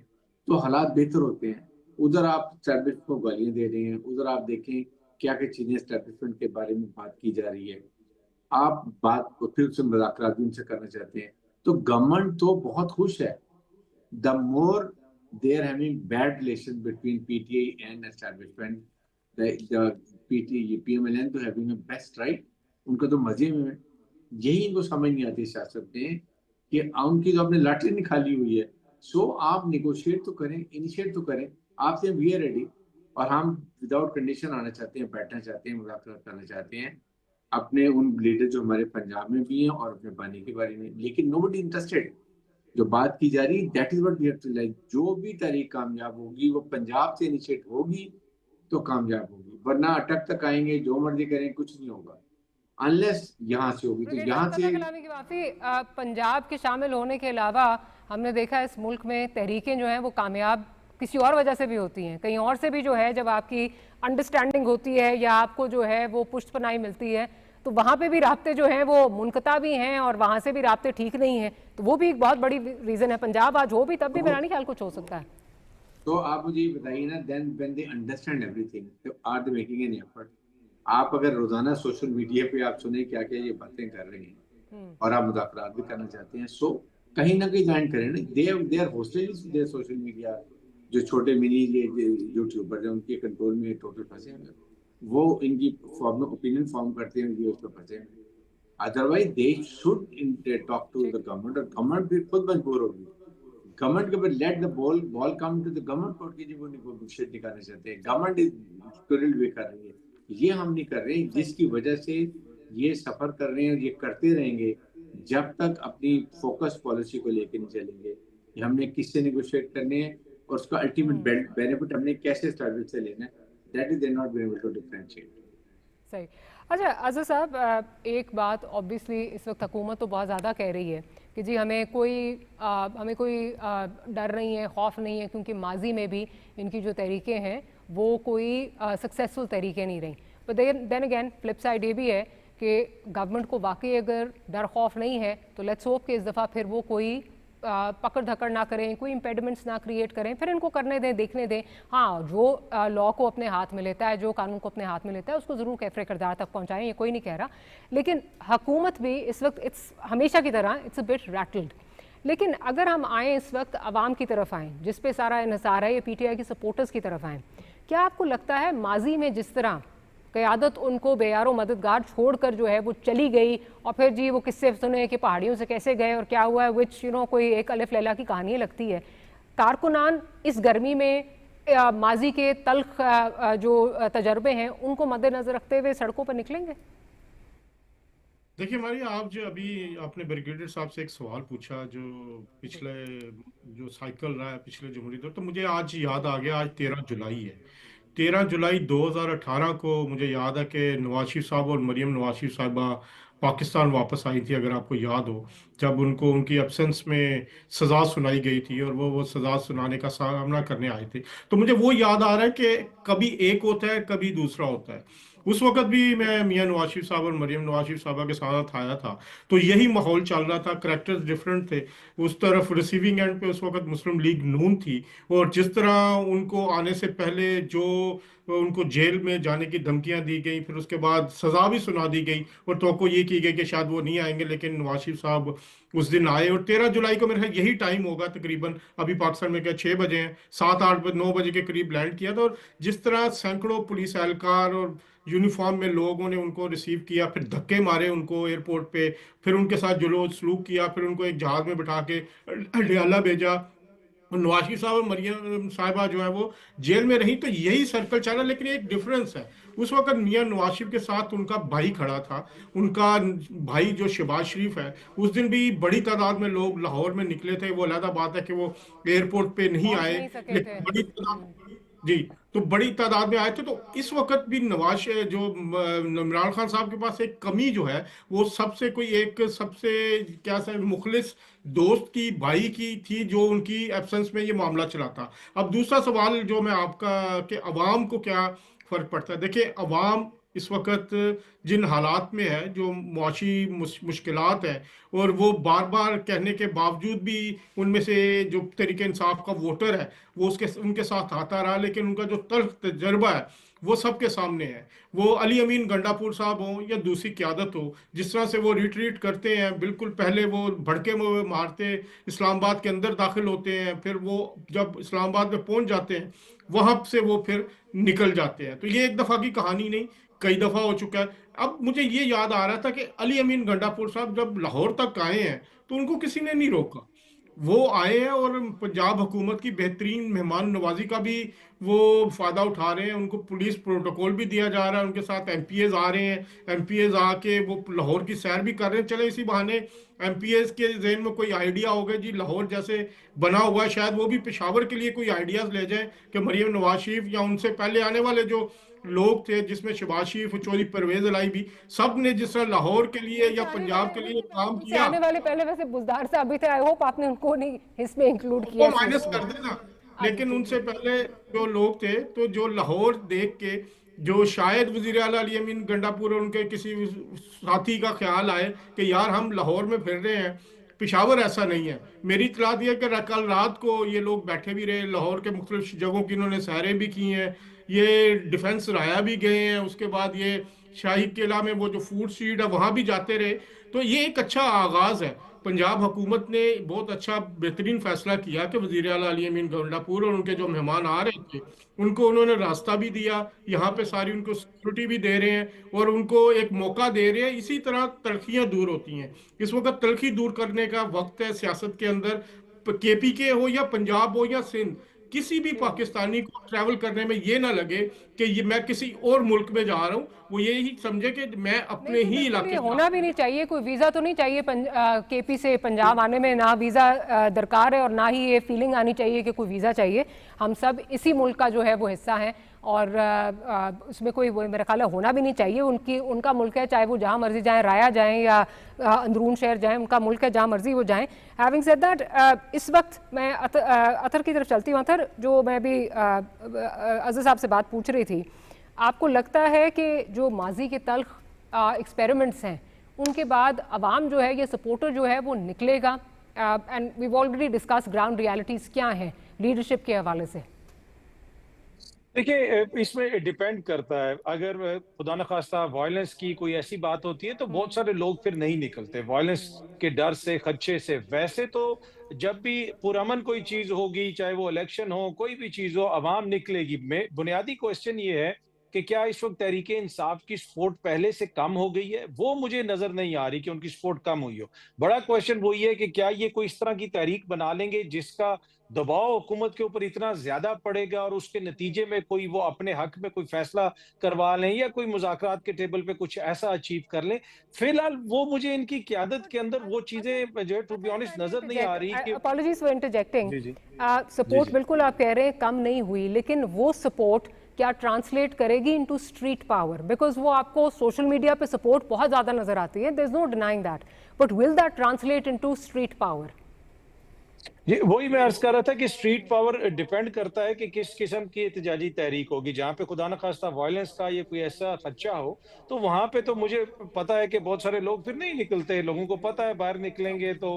तो हालात बेहतर होते हैं। उधर आप एस्टैब्लिशमेंट को गालियां दे रहे हैं, उधर आप देखें क्या क्या चीजें एस्टैब्लिशमेंट के बारे में बात की जा रही है, आप बात को फिर से मुज़ाकरात भी उनसे करना चाहते हैं। तो गवर्नमेंट तो बहुत खुश है। The more they are having bad relations between PTA and establishment, the PTA PMLN तो having a best right, उनका तो मजे में है। यही इनको समझ नहीं आती सियासत में कि उनकी जो आपने लाटरी निकाली हुई है। सो आप निगोशिएट तो करें, इनिशिएट तो करें। आपसे वी आर रेडी और हम विदाउट कंडीशन आना चाहते हैं, बैठना चाहते हैं, मुज़ाकरात करना चाहते हैं अपने उन लीडर जो हमारे पंजाब में भी हैं और अपने बानी के बारे में। लेकिन नोबडी इंटरेस्टेड। जो बात की जा रही है that is what we have to like. जो भी तारीख कामयाब होगी वो पंजाब से इनिशिएट होगी तो कामयाब होगी, वरना अटक तक आएंगे, जो मर्जी करें, कुछ नहीं होगा अनलेस यहाँ से होगी। तो यहाँ से पंजाब के शामिल होने के अलावा हमने देखा इस मुल्क में तहरीकें जो हैं वो कामयाब किसी और वजह से भी होती हैं, कहीं और से भी जो है जब आपकी अंडरस्टैंडिंग होती है या आपको जो है वो पुष्टपनाही मिलती है तो वहाँ पे भी राब्ते जो हैं वो मुनक़ता भी हैं और वहाँ से भी राब्ते ठीक नहीं हैं। तो वो भी एक बहुत बड़ी रीज़न है। पंजाब आज हो भी तब भी मेरा नहीं ख्याल कुछ हो सकता है। तो आप मुझे ये बताइए ना, then when they understand everything तो are they making an effort? आप अगर रोजाना सोशल मीडिया पे आप सुने क्या क्या ये बातें कर रहे हैं और आप मुज़ाकरात भी करना चाहते हैं, सो कहीं ना कहीं ज्वाइन करें ना। They are hostage there social media. जो छोटे मिनी ये यूट्यूबर हैं उनके कंट्रोल में टोटल फंसे हैं, वो इनकी फॉर्म ओपिनियन फॉर्म करते हैं, ये उस पर फंसे हैं। Otherwise they should talk to the government, और गवर्नमेंट भी खुद मजबूर होगी। गवर्नमेंट के ऊपर let the ball come to the government court की, जब उनको बुलशिट निकालना चाहते हैं। गवर्नमेंट इज भी कर रही है, ये हम नहीं कर रहे हैं, जिसकी वजह से ये सफर कर रहे हैं और ये करते रहेंगे जब तक अपनी फोकस पॉलिसी को लेकर नहीं चलेंगे। हमने किससे नेगोशिएट करने हैं और उसका अल्टीमेट बेनिफिट हमने कैसे स्ट्रगल से लेना है, that is they not been able to differentiate. सही। अच्छा अजहर साहब, एक बात ऑब्वियसली इस वक्त हुकूमत तो बहुत ज़्यादा कह रही है कि जी हमें कोई डर नहीं है, खौफ नहीं है, क्योंकि माजी में भी इनकी जो तरीके हैं वो कोई सक्सेसफुल तरीके नहीं रही। पर देन अगेन फ्लिप साइड ये भी है कि गवर्नमेंट को वाकई अगर डर खौफ नहीं है तो लेट्स होप कि इस दफ़ा फिर वो कोई पकड़ धकड़ ना करें, कोई इम्पेडिमेंट्स ना क्रिएट करें, फिर इनको करने दें, देखने दें। हाँ, जो लॉ को अपने हाथ में लेता है, जो कानून को अपने हाथ में लेता है, उसको ज़रूर कैफरे किरदार तक पहुँचाएं, ये कोई नहीं कह रहा। लेकिन हुकूमत भी इस वक्त इट्स हमेशा की तरह इट्स अ बिट रैटल्ड। लेकिन अगर हम आएँ इस वक्त आवाम की तरफ आएँ, जिस पे सारा इन्हिसार है, ये PTI की सपोर्टर्स की तरफ आएँ, क्या आपको लगता है माजी में जिस तरह क़यादत उनको बेयारो मददगार छोड़कर जो है वो चली गई, और फिर जी वो किस्से सुने कि पहाड़ियों से कैसे गए और क्या हुआ है, विच कोई एक अलिफ लैला की कहानी लगती है। कारकुनान इस गर्मी में माजी के तल्ख जो तजर्बे हैं उनको मद्देनजर रखते हुए सड़कों पर निकलेंगे? देखिए हमारी, आप जो अभी आपने ब्रिगेडियर साहब से एक सवाल पूछा जो पिछले जो साइकिल रहा है पिछले जमहूरी दौर, तो मुझे आज याद आ गया, आज 13 जुलाई है। 13 जुलाई 2018 को मुझे याद है कि नवाज शरीफ साहब और मरियम नवाज शरीफ साहिबा पाकिस्तान वापस आई थी, अगर आपको याद हो, जब उनको उनकी एब्सेंस में सज़ा सुनाई गई थी और वो सज़ा सुनाने का सामना करने आए थे। तो मुझे वो याद आ रहा है कि कभी एक होता है, कभी दूसरा होता है। उस वक्त भी मैं मियां नवाज शरीफ साहब और मरियम नवाज शरीफ साहबा के साथ आया था, तो यही माहौल चल रहा था, करैक्टर्स डिफरेंट थे। उस तरफ रिसीविंग एंड पे उस वक्त मुस्लिम लीग नून थी, और जिस तरह उनको आने से पहले जो उनको जेल में जाने की धमकियां दी गई, फिर उसके बाद सजा भी सुना दी गई और तो ये की गई कि शायद वो नहीं आएंगे, लेकिन नवाज शरीफ साहब उस दिन आए। और 13 जुलाई को मेरे ख्याल यही टाइम होगा तकरीबन, अभी पाकिस्तान में क्या 6 बजे हैं, 7-8-9 बजे के करीब लैंड किया था। और जिस तरह सैकड़ों पुलिस एहलकार और यूनिफॉर्म में लोगों ने उनको रिसीव किया, फिर धक्के मारे उनको एयरपोर्ट पे, फिर उनके साथ जुलूस सलूक किया, फिर उनको एक जहाज में बिठा के अडयाला भेजा, नवाज शरीफ साहब और मरियम साहिबा जो है वो जेल में रही। तो यही सर्कल चला, लेकिन एक डिफरेंस है, उस वक्त मियां नवाज शरीफ के साथ उनका भाई खड़ा था। उनका भाई जो शहबाज शरीफ है, उस दिन भी बड़ी तादाद में लोग लाहौर में निकले थे। वो अलग बात है कि वो एयरपोर्ट पे नहीं आए, लेकिन बड़ी तादाद, जी, तो बड़ी तादाद में आए थे। तो इस वक्त भी नवाज जो इमरान खान साहब के पास एक कमी जो है, वो सबसे कोई एक सबसे क्या से मुखलिस दोस्त की, भाई की थी, जो उनकी एब्सेंस में ये मामला चला था। अब दूसरा सवाल जो मैं आपका, कि अवाम को क्या फर्क पड़ता है। देखिए अवाम इस वक्त जिन हालात में है, जो मुआशी मुश्किलात है, और वो बार बार कहने के बावजूद भी उनमें से जो तरीके इंसाफ का वोटर है वो उनके साथ आता रहा, लेकिन उनका जो तल्ख तजर्बा है वो सबके सामने है। वो अली अमीन गंडापुर साहब हो या दूसरी क्यादत हो, जिस तरह से वो रिट्रीट करते हैं, बिल्कुल पहले वो भड़के में मारते, इस्लामाबाद के अंदर दाखिल होते हैं, फिर वो जब इस्लामाबाद में पहुंच जाते हैं वहां से वो फिर निकल जाते हैं। तो ये एक दफा की कहानी नहीं, कई दफा हो चुका है। अब मुझे ये याद आ रहा था कि अली अमीन गंडापुर साहब जब लाहौर तक आए हैं तो उनको किसी ने नहीं रोका, वो आए हैं और पंजाब हुकूमत की बेहतरीन मेहमान नवाजी का भी वो फायदा उठा रहे हैं। उनको पुलिस प्रोटोकॉल भी दिया जा रहा है, उनके साथ MPs आ रहे हैं, MPs आके वो लाहौर की सैर भी कर रहे हैं। चले इसी बहाने MPs के जहन में कोई आइडिया हो गया, जी लाहौर जैसे बना हुआ है, शायद वो भी पेशावर के लिए कोई आइडियाज ले जाएं कि मरियम नवाज शरीफ या उनसे पहले आने वाले जो लोग थे, जिसमें शहबाज शरीफ, चौधरी परवेज अलाई भी, सब ने जिस तरह लाहौर के लिए या पंजाब के लिए काम किया। आने वाले पहले वैसे बुजदार से अभी थे, आई होप आपने उनको नहीं इसमें इंक्लूड किया, माइनस कर देना। लेकिन उनसे पहले जो लोग थे, तो जो लाहौर देख के जो शायद वजीर आला अली अमीन गंडापुर और उनके किसी साथी का ख्याल आए कि यार हम लाहौर में फिर रहे हैं, पिशावर ऐसा नहीं है। मेरी इतला दी है कि कल रात को ये लोग बैठे भी रहे, लाहौर के मुख्तलिफ जगहों की इन्होंने सैरें भी की हैं, ये डिफेंस राया भी गए हैं, उसके बाद ये शाही किला में वो जो फूड स्ट्रीट है वहाँ भी जाते रहे। तो ये एक अच्छा आगाज़ है पंजाब हुकूमत ने बहुत अच्छा बेहतरीन फैसला किया कि वज़ीर आला अली अमीन गंडापुर और उनके जो मेहमान आ रहे थे उनको उन्होंने रास्ता भी दिया, यहाँ पे सारी उनको सिक्योरिटी भी दे रहे हैं और उनको एक मौका दे रहे हैं। इसी तरह तलखियां दूर होती हैं। इस वक्त तलखी दूर करने का वक्त है सियासत के अंदर। केपीके हो या पंजाब हो या सिंध, किसी भी पाकिस्तानी को ट्रैवल करने में ये ना लगे कि ये मैं किसी और मुल्क में जा रहा हूँ, वो यही समझे कि मैं अपने नहीं, तो ही बिल्कुल इलाके ये में होना भी नहीं चाहिए। कोई वीज़ा तो नहीं चाहिए केपी से पंजाब आने में, ना वीज़ा दरकार है और ना ही ये फीलिंग आनी चाहिए कि कोई वीज़ा चाहिए। हम सब इसी मुल्क का जो है वो हिस्सा हैं और उसमें कोई मेरा ख्याल है होना भी नहीं चाहिए। उनका मुल्क है, चाहे वो जहाँ मर्जी जाएं, राया जाएं या अंदरून शहर जाएं, उनका मुल्क है, जहाँ मर्जी वो जाएं। हैविंग सेड दैट, इस वक्त मैं अतर की तरफ चलती हूँ। अतर, जो मैं भी अज़र साहब से बात पूछ रही थी, आपको लगता है कि जो माजी के तल्ख एक्सपेरिमेंट्स हैं उनके बाद अवाम जो है, ये सपोर्टर जो है वो निकलेगा? And we already discuss ground realities क्या हैं लीडरशिप के हवाले से। देखिए, इसमें डिपेंड करता है। अगर खुदा न खास्ता वायलेंस की कोई ऐसी बात होती है तो बहुत सारे लोग फिर नहीं निकलते वायलेंस के डर से, खदशे से। वैसे तो जब भी पुरअमन कोई चीज होगी, चाहे वो इलेक्शन हो, कोई भी चीज हो, अवाम निकलेगी। बुनियादी क्वेश्चन ये है कि क्या इस वक्त तहरीके इंसाफ की सपोर्ट पहले से कम हो गई है? वो मुझे नजर नहीं आ रही कि उनकी सपोर्ट कम हुई हो। बड़ा क्वेश्चन वो ये है कि क्या ये कोई इस तरह की तहरीक बना लेंगे जिसका दबाव हुकूमत के ऊपर इतना ज्यादा पड़ेगा और उसके नतीजे में कोई वो अपने हक में कोई फैसला करवा लें या कोई मुज़ाकरात के टेबल पे कुछ ऐसा अचीव कर लें। फिलहाल वो मुझे इनकी क़यादत के अंदर वो चीजें जो है टू बी ऑनेस्ट नजर नहीं आ रही कि अपॉलजीज फॉर इंटरजेक्टिंग। जी जी सपोर्ट बिल्कुल आप कह रहे हैं कम नहीं हुई, लेकिन वो सपोर्ट क्या ट्रांसलेट करेगी इनटू स्ट्रीट पावर? बिकॉज वो आपको सोशल मीडिया पे सपोर्ट बहुत ज़्यादा नजर आती है, there is no denying that, but will that translate into street power? ये वही मैं अर्ज कर रहा था कि स्ट्रीट पावर डिपेंड करता है कि किस किस्म की एहतजाजी तहरीक होगी। जहाँ पे खुदा न खास्ता वायलेंस का ये कोई ऐसा खदशा हो तो वहां पे तो मुझे पता है कि बहुत सारे लोग फिर नहीं निकलते। लोगों को पता है बाहर निकलेंगे तो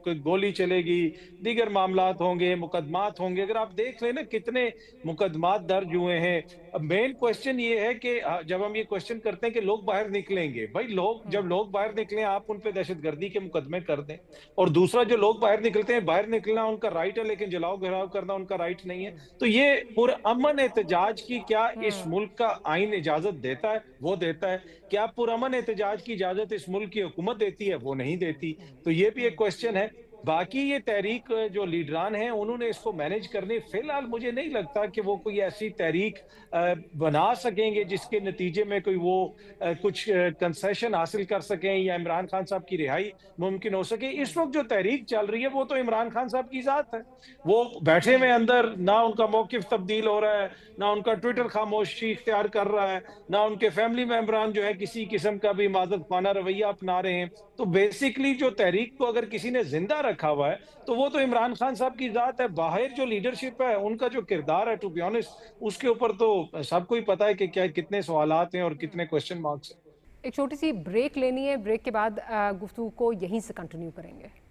गोली चलेगी, दीगर मामलात होंगे, मुकदमात होंगे। अगर आप देख लें ना कितने मुकदमात दर्ज हुए हैं। मेन क्वेश्चन ये है कि जब हम ये क्वेश्चन करते हैं कि लोग बाहर निकलेंगे, भाई जब लोग बाहर निकले आप उन पे दहशतगर्दी के मुकदमे कर दें। और दूसरा, जो लोग बाहर निकलते हैं, बाहर निकलना उनका राइट है लेकिन जलाओ घिराव करना उनका राइट नहीं है। तो ये पुरअमन एहतजाज की क्या इस मुल्क का आइन इजाजत देता है? वो देता है। क्या पुरअमन एहतजाज की इजाजत इस मुल्क की हुकूमत देती है? वो नहीं देती। तो ये भी एक क्वेश्चन है। बाकी ये तहरीक जो लीडरान हैं उन्होंने इसको मैनेज करने, फिलहाल मुझे नहीं लगता कि वो कोई ऐसी तहरीक बना सकेंगे जिसके नतीजे में कोई वो कुछ कंसेशन हासिल कर सकें या इमरान खान साहब की रिहाई मुमकिन हो सके। इस वक्त जो तहरीक चल रही है वो तो इमरान खान साहब की जात है। वो बैठे हुए अंदर, ना उनका मौकिफ तब्दील हो रहा है, ना उनका ट्विटर खामोशी इख्तियार कर रहा है, ना उनके फैमिली मेंबरान जो है किसी किस्म का भी इमादत खाना रवैया अपना रहे हैं। तो बेसिकली जो तहरीक को अगर किसी ने जिंदा रखा हुआ है तो वो तो इमरान खान साहब की जात है। बाहर जो लीडरशिप है, उनका जो किरदार है, टू बी ऑनेस्ट, उसके ऊपर तो सबको ही पता है कि क्या कितने सवालात हैं और कितने क्वेश्चन मार्क्स हैं। एक छोटी सी ब्रेक लेनी है, ब्रेक के बाद गुफ्तगू को यहीं से कंटिन्यू करेंगे।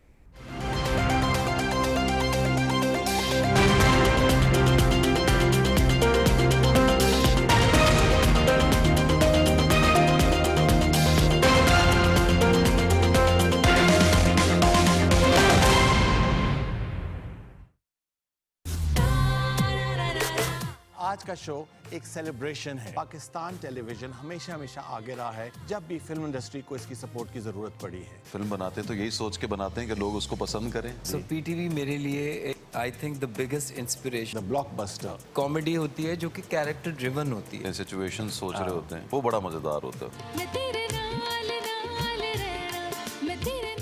आज का शो एक सेलिब्रेशन है। पाकिस्तान टेलीविजन हमेशा हमेशा आगे रहा है जब भी फिल्म इंडस्ट्री को इसकी सपोर्ट की जरूरत पड़ी है। फिल्म बनाते हैं तो यही सोच के बनाते हैं कि लोग उसको पसंद करें। सो पीटीवी मेरे लिए I think the biggest inspiration. The blockbuster comedy होती है जो कि कैरेक्टर ड्रिवन होती है। सिचुएशन सोच रहे होते हैं, वो बड़ा मजेदार होता है।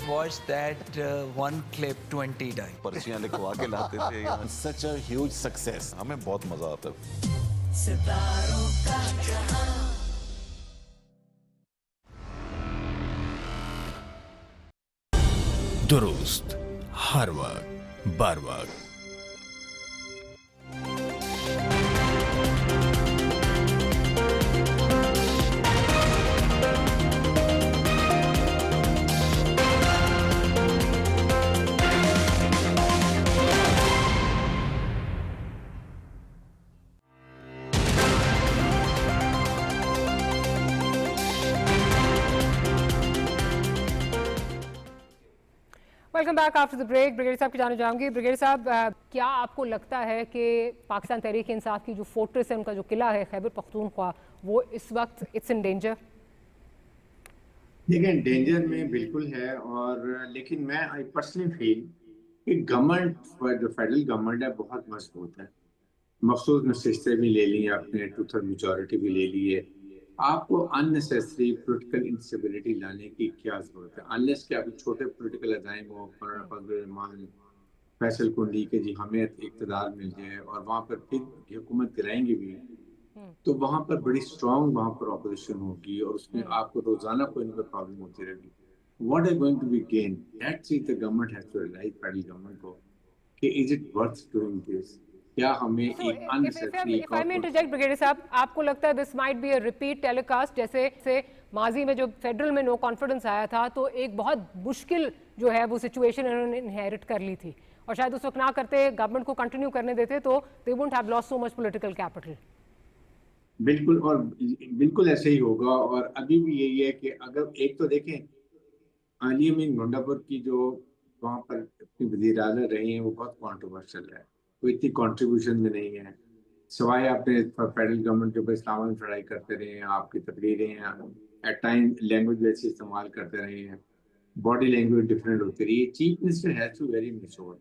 Watch that one clip 20 times. पर्चियां लिखवा के लाते थे। Such a huge success. हमें बहुत मजा आता है। सितारों का जहां। दुरुस्त हर वक्त बर वक्त। Welcome back after the break. Brigadier साहब की जाने जाऊंगी। ब्रिगेडियर साहब, क्या आपको लगता है कि पाकिस्तान तहरीक इंसाफ की जो फोर्ट्रेस है, उनका जो किला है खैबर पख्तूनख्वा, वो इस वक्त इट्स इन डेंजर? देखिए, डेंजर में बिल्कुल है, और लेकिन मैं आई पर्सनली फील कि गवर्नमेंट, जो फेडरल गवर्नमेंट है, बहुत मजबूत है। मखसूस नशिस्तें भी ले ली, आपने 2/3 मेजोरिटी भी ले ली है। आपको अननेसेसरी पॉलिटिकल इंस्टेबिलिटी लाने की क्या जरूरत है? अनलेस कि आपके छोटे पॉलिटिकल अजाइम हो, मौलाना फजल रहमान, फैसल कुंडी के जी हमें इक़्तिदार मिल जाए और वहाँ पर फिर हुकूमत गिराएंगे भी, तो वहाँ पर बड़ी स्ट्रॉन्ग वहाँ पर ऑपोजिशन होगी और उसमें आपको रोजाना कोई ना कोई प्रॉब्लम होती रहेगी। What is going to be gained? That's it. The government has to realize, federal government को, कि is it worth doing this? क्या हमें एक unnecessary if I may interject, brigadier साहब, आपको लगता है this might be a repeat telecast, जैसे से माजी में जो फेडरल में नो कॉन्फिडेंस आया था, तो एक बहुत मुश्किल जो है वो सिचुएशन इन्होंने इनहेरिट कर ली थी, और शायद उस वक्त ना करते, गवर्नमेंट को कंटिन्यू करने देते, तो they wouldn't have lost so much political capital. बिल्कुल, और बिल्कुल ऐसे ही होगा। और अभी भी यही है कि अगर एक तो देखें, आलिया मीन मुंडापुर की जो वहाँ पर अपनी वज़ीर आज़म रही हैं, वो बहुत कॉन्ट्रोवर्शियल है, वो इतनी कंट्रीब्यूशन में नहीं है, सिवाय आपने फेडरल गवर्नमेंट के ऊपर इस्लाम लड़ाई करते रहे हैं, आपकी तकरीरें एट टाइम लैंग्वेज वैसे इस्तेमाल करते रहे हैं, बॉडी लैंग्वेज डिफरेंट होती रही है। Chief minister has to very mature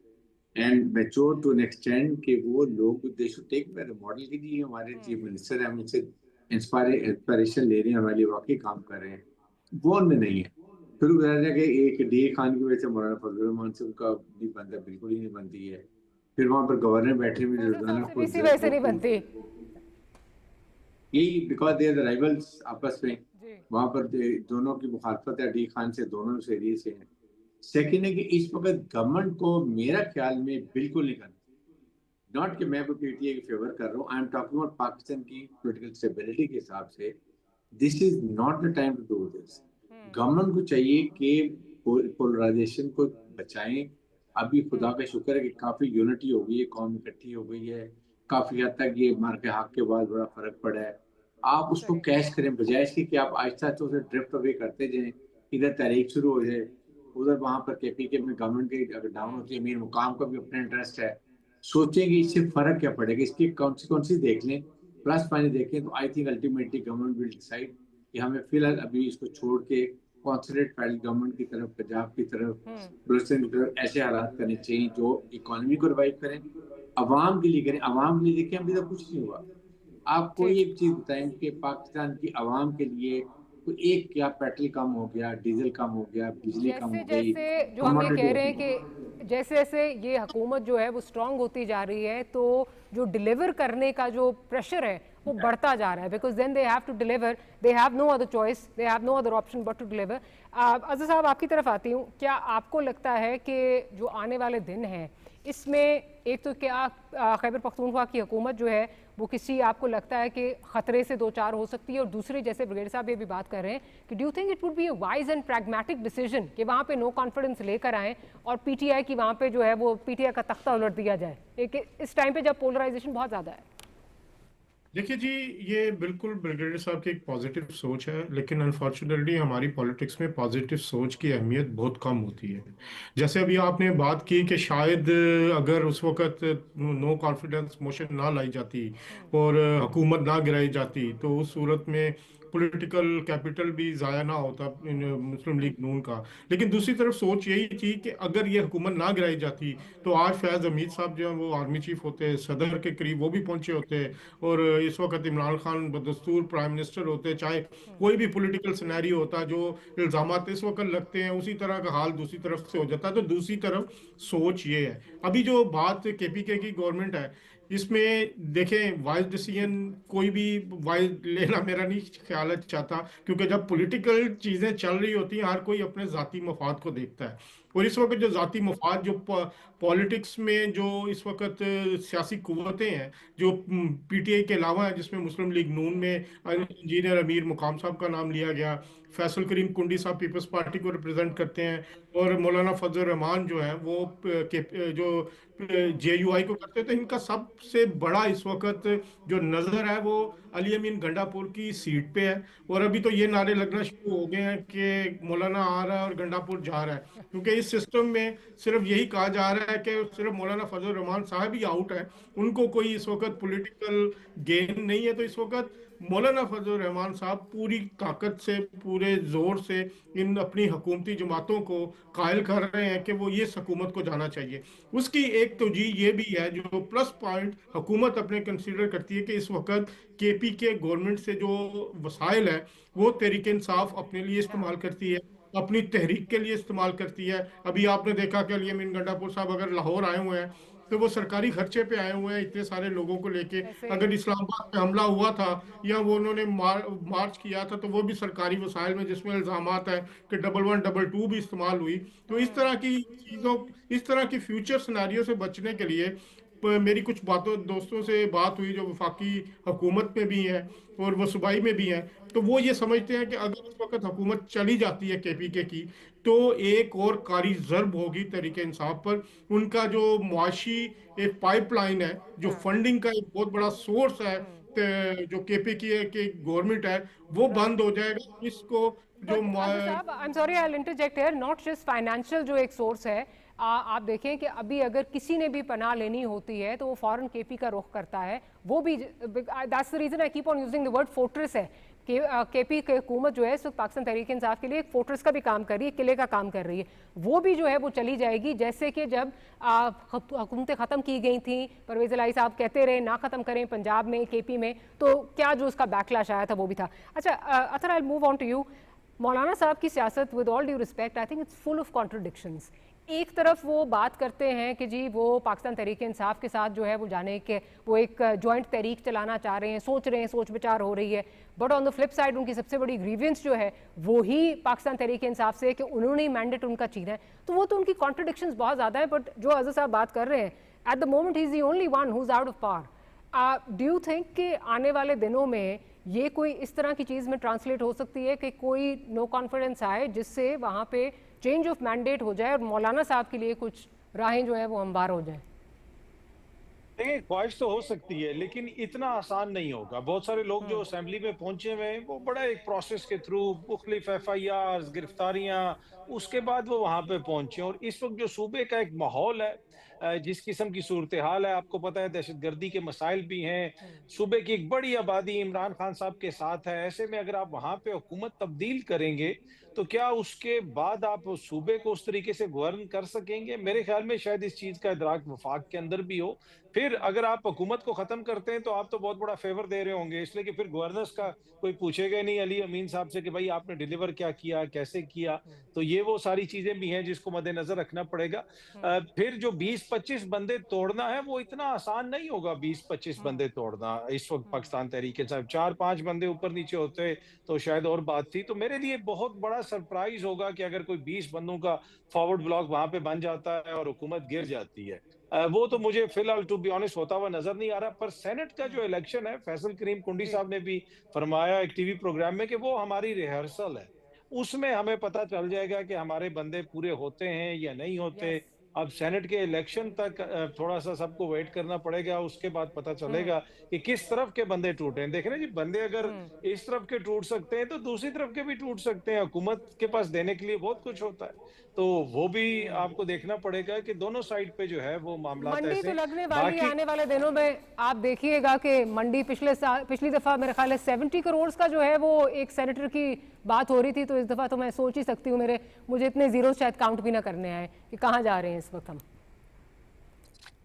and mature to an extend कि वो लोग they should take by model के लिए हमारे चीफ मिनिस्टर हैं, हम इनसे इंस्पायरेशन ले रहे हैं, हमारे लिए वाकई काम कर रहे हैं, वो उनमें नहीं है। फिर बताया कि एक डी खान की वजह से मौलाना फजल रहमान से उनका नहीं बनता, बिल्कुल ही नहीं बनती है। फिर वहाँ पर गवर्नर बैठे हुए रोजाना इसी वजह से नहीं बनती, यही because they are the rivals आपस में, वहाँ पर दोनों की मुखालफत है, डी खान से, दोनों उस एरिया से हैं। सेकेंड है कि इस वक्त गवर्नमेंट को मेरा ख्याल में बिल्कुल नहीं करना, नॉट कि मैं पीटीआई की फेवर कर रहा हूँ, I am talking about Pakistan की पॉलिटिकल स्टेबिलिटी के हिसाब से, this is not the time to do this. Government को चाहिए कि पोलराइजेशन को बचाएं। अभी खुदा का शुक्र है कि काफी यूनिटी हो गई है, कौम इकट्ठी हो गई है, काफी हद तक ये मार के हक के बाद बड़ा फर्क पड़ा है। आप उसको कैश करें, बजाय इसके कि आप आहिस्ता आहिस्ता उसे ड्रिफ्ट अवे करते जाएं, इधर तहरीक शुरू हो जाए, उधर वहाँ पर केपीके में गवर्नमेंट की अगर डाउन होती है, मीर मुकाम का भी अपना इंटरेस्ट है, सोचेंगे इससे फर्क क्या पड़ेगा, इसकी कॉन्सिक्वेंसेस देख लें, प्लस माइनस देखें, तो I think ultimately government will decide कि हमें फिलहाल अभी इसको छोड़ के कॉन्सनट्रेट फेडरल गवर्नमेंट की तरफ, पंजाब की तरफ, बलूचिस्तान की तरफ ऐसे हालात करने चाहिए जो इकोनॉमी को रिवाइव करें, अवाम के लिए करें। अवाम के लिए देखें, अभी तक कुछ नहीं हुआ। आप कोई एक चीज बताएं कि पाकिस्तान की अवाम के लिए कोई एक, क्या पेट्रोल कम हो गया, डीजल कम हो गया, बिजली कम हो गई, जैसे जो हम ये कह रहे हैं कि जैसे जैसे ये हुकूमत जो है वो स्ट्रांग होती जा रही है, तो जो डिलीवर करने का जो प्रेशर है वो बढ़ता जा रहा है, because then they have to deliver, they have no other choice, they have no other option but to deliver. Azhar साहब, आपकी तरफ आती हूँ, क्या आपको लगता है कि जो आने वाले दिन हैं इसमें एक तो क्या खैबर पख्तूनख्वा की हुकूमत जो है वो किसी, आपको लगता है कि ख़तरे से दो चार हो सकती है, और दूसरी, जैसे ब्रिगेडियर साहब ये भी बात कर रहे हैं कि do you think it would be a wise and pragmatic decision कि वहाँ पे नो कॉन्फिडेंस लेकर आएँ और पीटीआई की वहाँ पे जो है वो पीटीआई का तख्ता उलट दिया जाए एक इस टाइम पे जब पोलराइजेशन बहुत ज़्यादा है? देखिए जी, ये बिल्कुल ब्रिगेडियर साहब की एक पॉजिटिव सोच है, लेकिन अनफॉर्चुनेटली हमारी पॉलिटिक्स में पॉजिटिव सोच की अहमियत बहुत कम होती है। जैसे अभी आपने बात की कि शायद अगर उस वक्त नो कॉन्फिडेंस मोशन ना लाई जाती और हुकूमत ना गिराई जाती, तो उस सूरत में पॉलिटिकल कैपिटल भी ज़ाया ना होता मुस्लिम लीग नून का। लेकिन दूसरी तरफ सोच यही थी कि अगर ये हुकूमत ना गिराई जाती तो आज फैज़ हमीद साहब जो हैं वो आर्मी चीफ होते, सदर के करीब वो भी पहुंचे होते, और इस वक्त इमरान खान बदस्तूर प्राइम मिनिस्टर होते, चाहे कोई भी पॉलिटिकल सिनेरियो होता, जो इल्ज़ामात इस वक्त लगते हैं उसी तरह का हाल दूसरी तरफ से हो जाता। तो दूसरी तरफ सोच ये है, अभी जो बात केपीके की गवर्नमेंट है इसमें देखें, वाइज डिसीजन कोई भी वाइज लेना मेरा नहीं ख्याल चाहता, क्योंकि जब पॉलिटिकल चीज़ें चल रही होती हैं हर कोई अपने ज़ाती मफाद को देखता है, और इस वक्त जो ज़ाती मफाद जो पॉलिटिक्स में जो इस वक्त सियासी कुव्वतें हैं जो पीटीआई के अलावा है, जिसमें मुस्लिम लीग नून में इंजीनियर अमीर मुकाम साहब का नाम लिया गया, फैसल करीम कुंडी साहब पीपल्स पार्टी को रिप्रेजेंट करते हैं, और मौलाना फजल रहमान जो है वो जो जेयूआई को करते थे। इनका सबसे बड़ा इस वक्त जो नज़र है वो अली अमीन गंडापुर की सीट पे है, और अभी तो ये नारे लगना शुरू हो गए हैं कि मौलाना आ रहा है और गंडापुर जा रहा है, क्योंकि इस सिस्टम में सिर्फ यही कहा जा रहा है कि सिर्फ मौलाना फजल रहमान साहब ही आउट है, उनको कोई इस वक्त पॉलिटिकल गेन नहीं है। तो इस वक्त मौलाना फजल रहमान साहब पूरी ताकत से, पूरे जोर से इन अपनी हुकूमती जमातों को कायल कर रहे हैं कि वो ये हुकूमत को जाना चाहिए। उसकी एक तवजीह ये भी है, जो प्लस पॉइंट हुकूमत अपने कंसीडर करती है, कि इस वक्त केपी के गवर्नमेंट से जो वसाइल है वो तहरीक इंसाफ अपने लिए इस्तेमाल करती है, अपनी तहरीक के लिए इस्तेमाल करती है। अभी आपने देखा कि अली अमीन गंडापुर साहब अगर लाहौर आए हुए हैं तो वो सरकारी खर्चे पे आए हुए हैं, इतने सारे लोगों को लेके। अगर इस्लामाबाद पे हमला हुआ था या वो उन्होंने मार्च किया था, तो वो भी सरकारी वसाइल में, जिसमें इल्जामात है कि 1122 भी इस्तेमाल हुई। तो इस तरह की चीज़ों, इस तरह की फ्यूचर सिनेरियो से बचने के लिए मेरी कुछ दोस्तों से बात हुई जो वफाकी हुकूमत में भी हैं और वो सूबाई में भी हैं, तो वो ये समझते हैं कि अगर इस वक्त हुकूमत चली जाती है केपीके की, तो एक और कारी ज़र्ब होगी तहरीक इंसाफ पर। उनका जो मुआशी एक पाइपलाइन है, जो फंडिंग का एक बहुत बड़ा सोर्स है, जो केपीके की गवर्नमेंट है, वो बंद हो जाएगा। इसको जो आई am sorry, I will interject here, not just financial जो एक सोर्स है, आप देखें कि अभी अगर किसी ने भी पनाह लेनी होती है तो वो फॉरेन केपी का रुख करता है। वो भी, that's the reason I keep on using the word fortress है कि केपी की हुकूमत जो है इस वक्त पाकिस्तान तहरीक इंसाफ के लिए एक फोर्ट्रेस का भी काम कर रही है, किले का काम कर रही है। वो भी जो है वो चली जाएगी, जैसे कि जब हुकूमतें ख़त्म की गई थी, परवेज़ इलाही साहब कहते रहे ना ख़त्म करें पंजाब में, केपी में, तो क्या जो उसका बैकलैश आया था वो भी था। अच्छा Athar, I move on to you. मौलाना साहब की सियासत, with all due respect, I think it's full of contradictions. एक तरफ वो बात करते हैं कि जी वो पाकिस्तान तहरीक इंसाफ के साथ जो है वो जाने के, वो एक जॉइंट तहरीक चलाना चाह रहे हैं, सोच रहे हैं, सोच विचार हो रही है। But on the flip side उनकी सबसे बड़ी ग्रीवियंस जो है वो ही पाकिस्तान तहरीक इंसाफ से कि उन्होंने ही मैंडेट उनका छीना है। तो वो तो उनकी कॉन्ट्रडिक्शंस बहुत ज़्यादा है। बट जो अज़हर साहब बात कर रहे हैं, at the moment he is the only one who is out of power. Do you think कि आने वाले दिनों में ये कोई इस तरह की चीज़ में ट्रांसलेट हो सकती है कि कोई नो कॉन्फिडेंस आए जिससे वहाँ पे चेंज ऑफ मैंडेट हो जाए और मौलाना साहब के लिए कुछ राहें जो है वो हमवार हो जाए? देखिए, ख्वाहिश तो हो सकती है, लेकिन इतना आसान नहीं होगा। बहुत सारे लोग जो असेंबली में पहुंचे हुए हैं वो बड़ा एक प्रोसेस के थ्रू, मुख्तलिफ FIRs, गिरफ्तारियां, उसके बाद वो वहां पे पहुंचे। और इस वक्त जो सूबे का एक माहौल है, जिस किस्म की सूरत हाल है, आपको पता है दहशतगर्दी के मसाइल भी हैं, सूबे की एक बड़ी आबादी इमरान खान साहब के साथ है। ऐसे में अगर आप वहां पे हुकूमत तब्दील करेंगे तो क्या उसके बाद आप सूबे को उस तरीके से गवर्न कर सकेंगे? मेरे ख्याल में शायद इस चीज का इदराक वफाक के अंदर भी हो। फिर अगर आप हुकूमत को खत्म करते हैं तो आप तो बहुत बड़ा फेवर दे रहे होंगे, इसलिए कि फिर गवर्नर्स का कोई पूछेगा नहीं अली अमीन साहब से कि भाई आपने डिलीवर क्या किया, कैसे किया। तो ये वो सारी चीजें भी हैं जिसको मद्देनजर रखना पड़ेगा। फिर जो 20-25 बंदे तोड़ना है वो इतना आसान नहीं होगा। 20-25 बंदे तोड़ना इस वक्त पाकिस्तान तहरीक साहब, 4-5 बंदे ऊपर नीचे होते तो शायद और बात थी। तो मेरे लिए बहुत बड़ा सरप्राइज होगा कि अगर कोई 20 बंदों का फॉरवर्ड ब्लॉक वहां पे बन जाता है और हुकूमत गिर जाती है। वो तो मुझे फिलहाल टू बी ऑनेस्ट होता हुआ नजर नहीं आ रहा। पर सेनेट का जो इलेक्शन है, फैसल करीम कुंडी साहब ने भी फरमाया एक टीवी प्रोग्राम में कि वो हमारी रिहर्सल है, उसमें हमें पता चल जाएगा कि हमारे बंदे पूरे होते हैं या नहीं होते। अब सेनेट के इलेक्शन तक थोड़ा सा सबको वेट करना पड़ेगा, उसके बाद पता चलेगा कि किस तरफ के बंदे टूटे हैं। देख रहे हैं जी, बंदे अगर इस तरफ के टूट सकते हैं तो दूसरी तरफ के भी टूट सकते हैं। हुकूमत के पास देने के लिए बहुत कुछ होता है, तो वो भी आपको देखना पड़ेगा कि दोनों साइड पे जो है वो मामला मंडी तो लगने वाली है आने वाले दिनों में। आप देखिएगा कि मंडी पिछली दफा मेरे ख्याल है 70 करोड़ का जो है वो एक सेनेटर की बात हो रही थी, तो इस दफा तो मैं सोच ही सकती हूँ, मुझे इतने जीरो शायद काउंट भी ना करने आए कि कहाँ जा रहे हैं इस वक्त हम।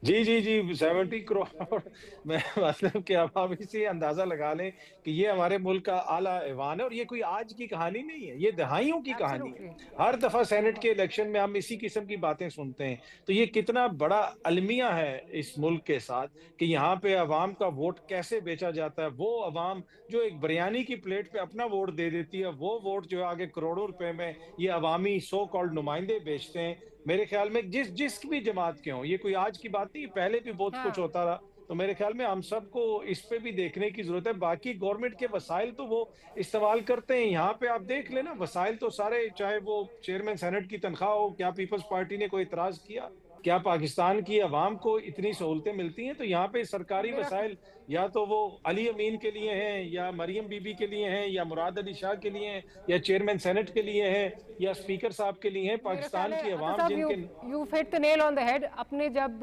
जी जी जी 70 करोड़ मैं मतलब कि अब आप इसी अंदाजा लगा लें कि ये हमारे मुल्क का आला ऐवान है। और ये कोई आज की कहानी नहीं है, ये दहाइयों की कहानी है। हर दफा सेनेट के इलेक्शन में हम इसी किस्म की बातें सुनते हैं। तो ये कितना बड़ा अलमिया है इस मुल्क के साथ कि यहाँ पे अवाम का वोट कैसे बेचा जाता है। वो अवाम जो एक बिरयानी की प्लेट पे अपना वोट दे देती है, वो वोट जो है आगे करोड़ों रुपए में ये अवामी सो कॉल्ड नुमाइंदे बेचते हैं। मेरे ख्याल में जिस भी जमात के हों, ये कोई आज की बात नहीं, पहले भी बहुत कुछ होता रहा। तो मेरे ख्याल में हम सबको इस पे भी देखने की जरूरत है। बाकी गवर्नमेंट के वसाइल तो वो इस्तेमाल करते हैं। यहाँ पे आप देख लेना, वसाइल तो सारे, चाहे वो चेयरमैन सेनेट की तनख्वाह हो, क्या पीपल्स पार्टी ने कोई इतराज किया? क्या पाकिस्तान की अवाम को इतनी सहूलतें मिलती हैं? तो यहाँ पे सरकारी वसाइल या तो वो अली अमीन के लिए हैं, या मरियम बीबी के लिए हैं, या मुराद अली शाह के लिए हैं, या चेयरमैन सेनेट के लिए हैं, या स्पीकर साहब के लिए हैं। पाकिस्तान की अवाम जिनके you hit the nail on the head. अपने जब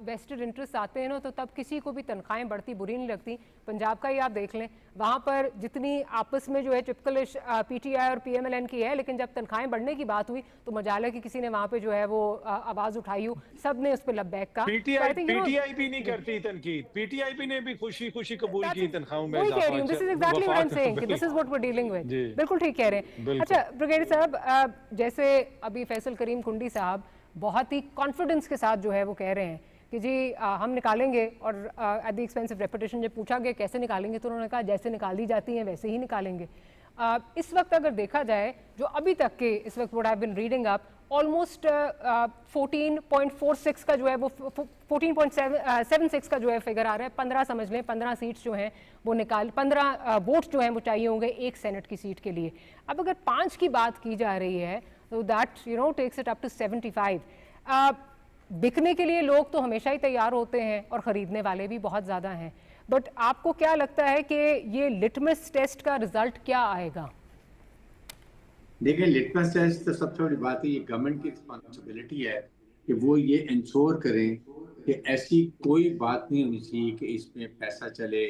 वेस्टेड इंटरेस्ट आते हैं ना, तो तब किसी को भी तनख्वाहें बढ़ती बुरी नहीं लगती। पंजाब का ही आप देख लें, वहाँ पर जितनी आपस में जो है टिपिकल पीटीआई और पीएमएलएन की है, लेकिन जब तनख्वाहें बढ़ने की बात हुई तो मजाला की किसी ने वहाँ पे जो है वो आवाज उठाई हो, सब ने उस पर लब्बैक का। पीटीआई भी नहीं करती तनकीद, पीटीआई भी ने भी खुशी खुशी कबूल की तनख्वाहों में इजाफा। This is exactly what I am saying कि this is what we are dealing with. बिल्कुल ठीक कह रहे हैं। अच्छा ब्रिगेडियर साहब, जैसे अभी फैसल करीम खुंडी साहब बहुत ही कॉन्फिडेंस के साथ जो है वो कह रहे हैं कि जी हम निकालेंगे, और at the expense of reputation जब पूछा गया कैसे निकालेंगे तो उन्होंने कहा जैसे निकाली जाती हैं वैसे ही निकालेंगे। इस वक्त अगर देखा जाए जो अभी तक के इस वक्त what I have been reading up, almost 14.46 का जो है वो 14.76 का जो है फिगर आ रहा है। 15 समझ लें, 15 सीट्स जो हैं वो 15 वोट जो हैं वो चाहिए होंगे एक सेनेट की सीट के लिए। अब अगर 5 की बात की जा रही है तो that takes it up to 75। बिकने के लिए लोग तो हमेशा ही तैयार होते हैं और ख़रीदने वाले भी बहुत ज़्यादा हैं, बट आपको क्या लगता है कि ये लिटमस टेस्ट का रिजल्ट क्या आएगा? देखिए, लिटमस टेस्ट तो सबसे बड़ी बात है, ये गवर्नमेंट की रिस्पॉन्सिबिलिटी है कि वो ये इंश्योर करें कि ऐसी कोई बात नहीं होनी चाहिए कि इसमें पैसा चले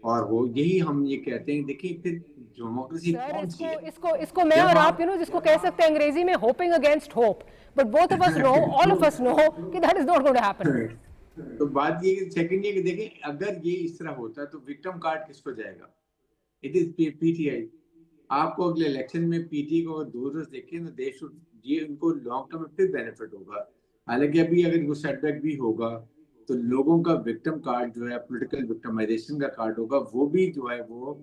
और वो, यही हम ये कहते हैं। देखिए फिर डेमोक्रेसी कौन सी है? इसको मैं और आप जिसको कह सकते हैं अंग्रेजी में hoping against hope, but both of us know, all of us know कि that is not going to happen. तो बात ये सेकंड ये कि देखिए अगर ये इस तरह होता है तो विक्टिम कार्ड किसको जाएगा? It is PTI. आपको अगले इलेक्शन में पीटीआई को अगर दूर देखें तो देश ये उनको लॉन्ग टर्म में फिर बेनिफिट होगा। हालांकि अभी अगर इनको सेटबैक भी होगा तो लोगों का विक्टिम कार्ड जो है, पॉलिटिकल विक्टिमाइजेशन का कार्ड होगा, वो भी जो है वो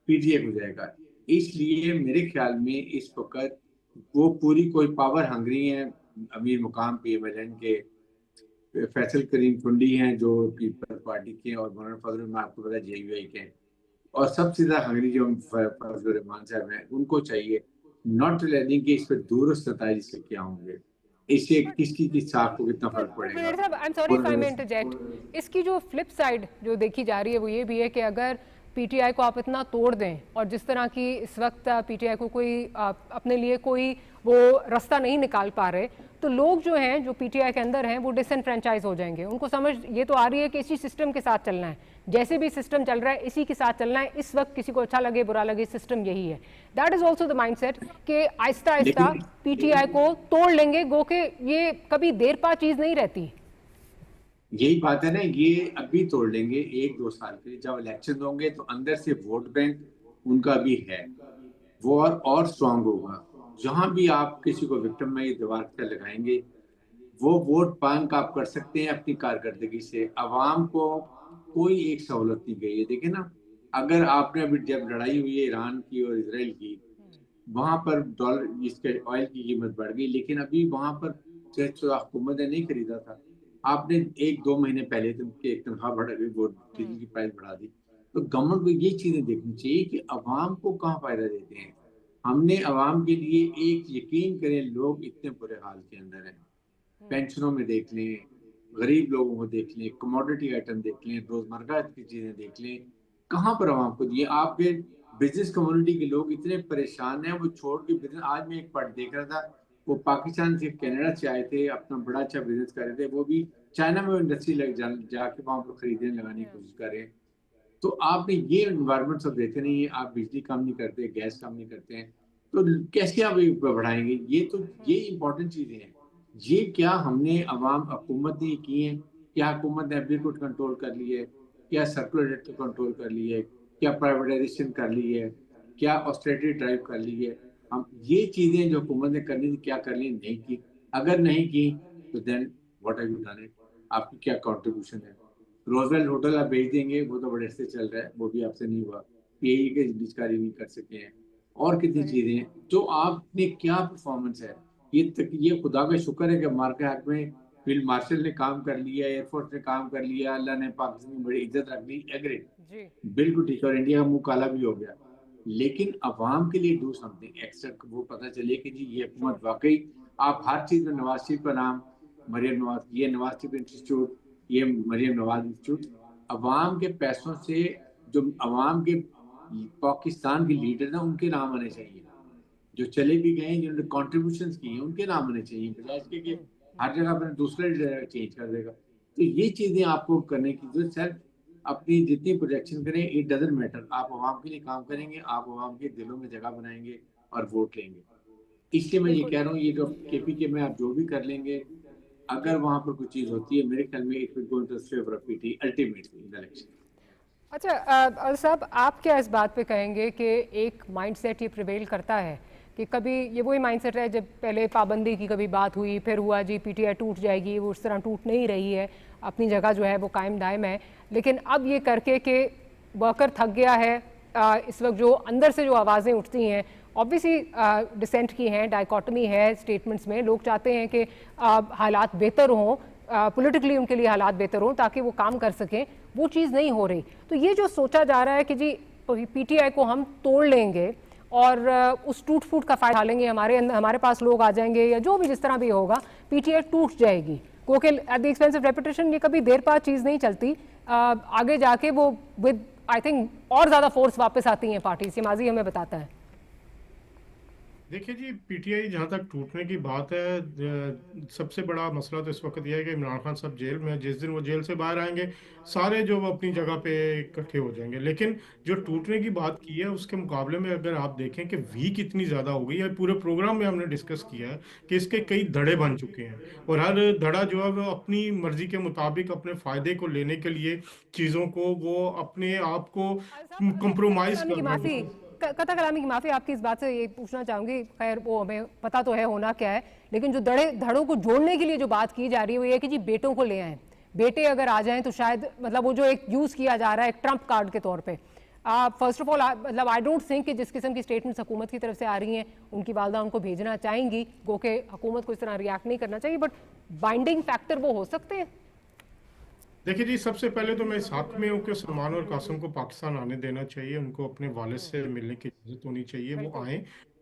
पीटीआई हो जाएगा। इसलिए मेरे ख्याल में इस वक्त वो पूरी कोई पावर हंगरी है। अमीर मुकाम पीएमएलएन के फैसल करीम खुंडी हैं जो पीपल्स पार्टी के, और मौलाना फजल में आपको पता जेयूआई के, और सबसे ज्यादा हंगरी जो फजल रहमान साहब हैं, उनको चाहिए नॉट रियलाइजिंग कि इस पर दूर सताई से क्या होंगे, इससे किसकी किस साख को कितना फर्क पड़ेगा। आई am sorry if I may interject. इसकी जो फ्लिप साइड जो देखी जा रही है वो ये भी है कि अगर पीटीआई को आप इतना तोड़ दें, और जिस तरह की इस वक्त पीटीआई को कोई अपने लिए कोई वो रास्ता नहीं निकाल पा रहे, तो लोग जो हैं जो पीटीआई के अंदर हैं वो डिसएनफ्रेंचाइज हो जाएंगे। उनको समझ ये तो आ रही है कि इसी सिस्टम के साथ चलना है, जैसे भी सिस्टम चल रहा है इसी के साथ चलना है। इस वक्त किसी को अच्छा लगे बुरा लगे सिस्टम यही है। That is also the mindset कि आहिस्ता आहिस्ता पीटीआई को तोड़ लेंगे, गो के ये कभी देर पा चीज नहीं रहती। यही बात है ना, ये अभी तोड़ लेंगे 1-2 साल के, जब इलेक्शन होंगे तो अंदर से वोट बैंक उनका भी है वो और स्ट्रांग होगा। जहां भी आप किसी को विक्टिम में ये दीवार पे लगाएंगे, वो वोट बैंक आप कर सकते हैं अपनी कारकर्दगी से। अवाम को कोई एक सहूलत नहीं गई है। देखिए ना, अगर आपने अभी जब लड़ाई हुई है ईरान की और इसराइल की, वहां पर डॉलर इसके ऑयल की कीमत बढ़ गई, लेकिन अभी वहां पर हुकूमत ने नहीं खरीदा था। आपने 1-2 महीने पहले तो एक तनख्वाह बढ़ा गई, वो डीजल की प्राइस बढ़ा दी। तो गवर्नमेंट को ये चीजें देखनी चाहिए कि अवाम को कहाँ फायदा देते हैं। हमने अवाम के लिए एक यकीन करें, लोग इतने बुरे हाल के अंदर हैं। पेंशनों में देख लें, गरीब लोगों को देख लें, कमोडिटी आइटम देख लें, रोजमर्रा की चीजें देख लें, कहाँ पर अवाम को दिए। आपके बिजनेस कम्युनिटी के लोग इतने परेशान हैं, वो छोड़ के बिजनेस। आज मैं एक पढ़ देख रहा था, वो पाकिस्तान से कनाडा से आए थे, अपना बड़ा अच्छा बिजनेस कर रहे थे, वो भी चाइना में इंडस्ट्री लग जाके वहाँ पर खरीदने लगाने की कोशिश कर रहे हैं। तो आपने ये इन्वायरमेंट सब देखे नहीं है, आप बिजली कम नहीं करते, गैस कम नहीं करते हैं, तो कैसे आप बढ़ाएंगे? ये इंपॉर्टेंट चीजें हैं। ये क्या हमने अवाम हुकूमत ने की है? क्या हुकूमत ने एफडी को कंट्रोल कर ली है? क्या सर्कुलर डेट को कंट्रोल कर ली है? क्या प्राइवेटाइजेशन कर ली है? क्या ऑस्टेरिटी ड्राइव कर ली है? हम ये चीजें जो हुकूमत ने करनी थी क्या कर ली? नहीं की। अगर नहीं की तो then what have you done it? आपकी क्या कंट्रीब्यूशन है? रोजवेल होटल आप भेज देंगे, वो तो बड़े से चल रहा है, वो भी आपसे नहीं हुआ। पीएई के निष्कारी नहीं कर सके हैं, और कितनी चीजें हैं जो आपने क्या परफॉर्मेंस है। ये खुदा का शुक्र है कि हमारे हक में फील्ड मार्शल ने काम कर लिया, एयरफोर्स ने काम कर लिया, अल्लाह ने पाकिस्तान में बड़ी इज्जत रख ली। एग्रेड, बिल्कुल ठीक है, और इंडिया का मुंह काला भी हो गया। लेकिन अवाम के लिए डू समथिंग एक्स्ट्रा, वो पता चले कि जी ये हुकूमत वाकई, आप हर चीज में नवाज शरीफ का नाम, मरियम नवाज, ये नवाज शरीफ इंस्टीट्यूट, ये मरियम नवाज इंस्टीट्यूट, अवाम के पैसों से जो अवाम के पाकिस्तान के लीडर ना उनके नाम आने चाहिए, जो चले भी गए जिन्होंने कॉन्ट्रीब्यूशन किए हैं उनके नाम आने चाहिए, बजाय इसके कि हर जगह पर दूसरा लीडर चेंज कर देगा। तो ये चीजें आपको करने की जरूरत है। अपनी जितनी प्रोजेक्शन करें, इट डजंट मैटर, आप आवाम के लिए काम करेंगे, आप आवाम के दिलों में जगह बनाएंगे और वोट लेंगे। इसलिए मैं ये कह रहा हूँ, ये जो केपीके में आप जो भी कर लेंगे, अगर वहां पर कोई चीज होती है, मेरे ख्याल में it will go in the favour of PT ultimately in the election. अच्छा साहब, आप क्या इस बात पे कहेंगे कि एक माइंडसेट ये प्रिवेल करता है कि कभी ये वही माइंडसेट है, जब पहले पाबंदी की कभी बात हुई, फिर हुआ जी पीटीआई टूट जाएगी, वो उस तरह टूट नहीं रही है, अपनी जगह जो है वो कायम दायम है, लेकिन अब ये करके कि वर्कर थक गया है, इस वक्त जो अंदर से जो आवाज़ें उठती हैं ऑब्वियसली डिसेंट की हैं, डाइकोटमी है स्टेटमेंट्स में, लोग चाहते हैं कि हालात बेहतर हों, पॉलिटिकली उनके लिए हालात बेहतर हों ताकि वो काम कर सकें, वो चीज़ नहीं हो रही। तो ये जो सोचा जा रहा है कि जी पीटीआई को हम तोड़ लेंगे और उस टूट फूट का फायदा लेंगे, हमारे पास लोग आ जाएंगे या जो भी जिस तरह भी होगा, पीटीआई टूट जाएगी, क्योंकि at the expense of reputation ये कभी देर बाद चीज़ नहीं चलती, आगे जाके वो विद आई थिंक और ज़्यादा फोर्स वापस आती हैं पार्टी, ये माजी हमें बताता है। देखिए जी, पीटीआई जहाँ तक टूटने की बात है, सबसे बड़ा मसला तो इस वक्त यह है कि इमरान खान साहब जेल में, जिस दिन वो जेल से बाहर आएंगे सारे जो अपनी जगह पे इकट्ठे हो जाएंगे। लेकिन जो टूटने की बात की है उसके मुकाबले में अगर आप देखें कि वीक इतनी ज़्यादा हो गई है, पूरे प्रोग्राम में हमने डिस्कस किया है कि इसके कई धड़े बन चुके हैं और हर धड़ा जो है वो अपनी मर्जी के मुताबिक अपने फ़ायदे को लेने के लिए चीज़ों को, वो अपने आप को कंप्रोमाइज़ करना। कथा कलामी की माफ़ी, आपकी इस बात से ये पूछना चाहूँगी, खैर वो हमें पता तो है होना क्या है, लेकिन जो धड़ों को जोड़ने के लिए जो बात की जा रही है वो ये कि जी बेटों को ले आएँ, बेटे अगर आ जाएं तो शायद मतलब वो जो एक यूज़ किया जा रहा है एक ट्रम्प कार्ड के तौर पे। फर्स्ट ऑफ ऑल मतलब आई डोंट थिंक कि जिस किस्म की स्टेटमेंट्स हुकूमत की तरफ से आ रही हैं उनकी वालदा उनको भेजना चाहेंगी, गो के हुकूमत को इस तरह रिएक्ट नहीं करना चाहिए, बट बाइंडिंग फैक्टर वो हो सकते हैं। देखिए जी, सबसे पहले तो मैं इस हक में हूँ कि सलमान और कासिम को पाकिस्तान आने देना चाहिए, उनको अपने वालिद से मिलने की इजाज़त होनी चाहिए, वो आएँ,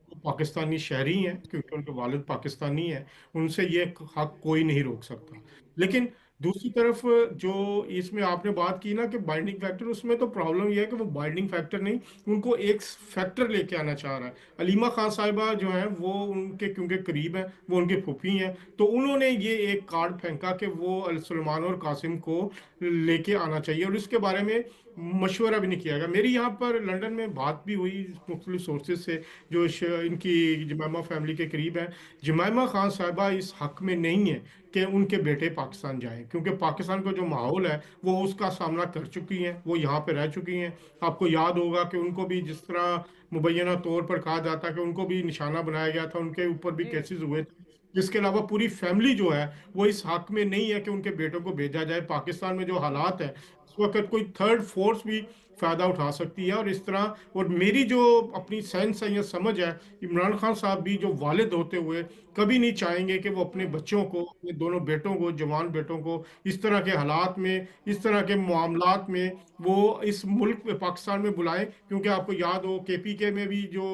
वो पाकिस्तानी शहरी हैं क्योंकि उनके वालिद पाकिस्तानी हैं, उनसे ये हक कोई नहीं रोक सकता। लेकिन दूसरी तरफ जो इसमें आपने बात की ना कि बाइंडिंग फैक्टर, उसमें तो प्रॉब्लम यह है कि वो बाइंडिंग फैक्टर नहीं, उनको एक फैक्टर लेके आना चाह रहा है। अलीमा खान साहिबा जो है वो उनके क्योंकि करीब है, वो उनके फूफी हैं, तो उन्होंने ये एक कार्ड फेंका कि वो सलमान और कासिम को लेके आना चाहिए और इसके बारे में मशवरा भी नहीं किया गया। मेरी यहाँ पर लंदन में बात भी हुई मुख्तलिफ सोर्सेज से जो इनकी जमाइमा फैमिली के करीब है। जमाइमा खान साहिबा इस हक में नहीं है कि उनके बेटे पाकिस्तान जाएं, क्योंकि पाकिस्तान का जो माहौल है वो उसका सामना कर चुकी हैं, वो यहाँ पे रह चुकी हैं। आपको याद होगा कि उनको भी जिस तरह मुबैना तौर पर कहा जाता है कि उनको भी निशाना बनाया गया था, उनके ऊपर भी केसेस हुए थे। इसके अलावा पूरी फैमिली जो है वो इस हक में नहीं है कि उनके बेटों को भेजा जाए। पाकिस्तान में जो हालात है इस वक्त कोई थर्ड फोर्स भी फ़ायदा उठा सकती है और इस तरह। और मेरी जो अपनी सेंस है या समझ है, इमरान खान साहब भी जो वालिद होते हुए कभी नहीं चाहेंगे कि वो अपने बच्चों को, अपने दोनों बेटों को, जवान बेटों को इस तरह के हालात में, इस तरह के मामलात में वो इस मुल्क में पाकिस्तान में बुलाएं। क्योंकि आपको याद हो केपीके में भी जो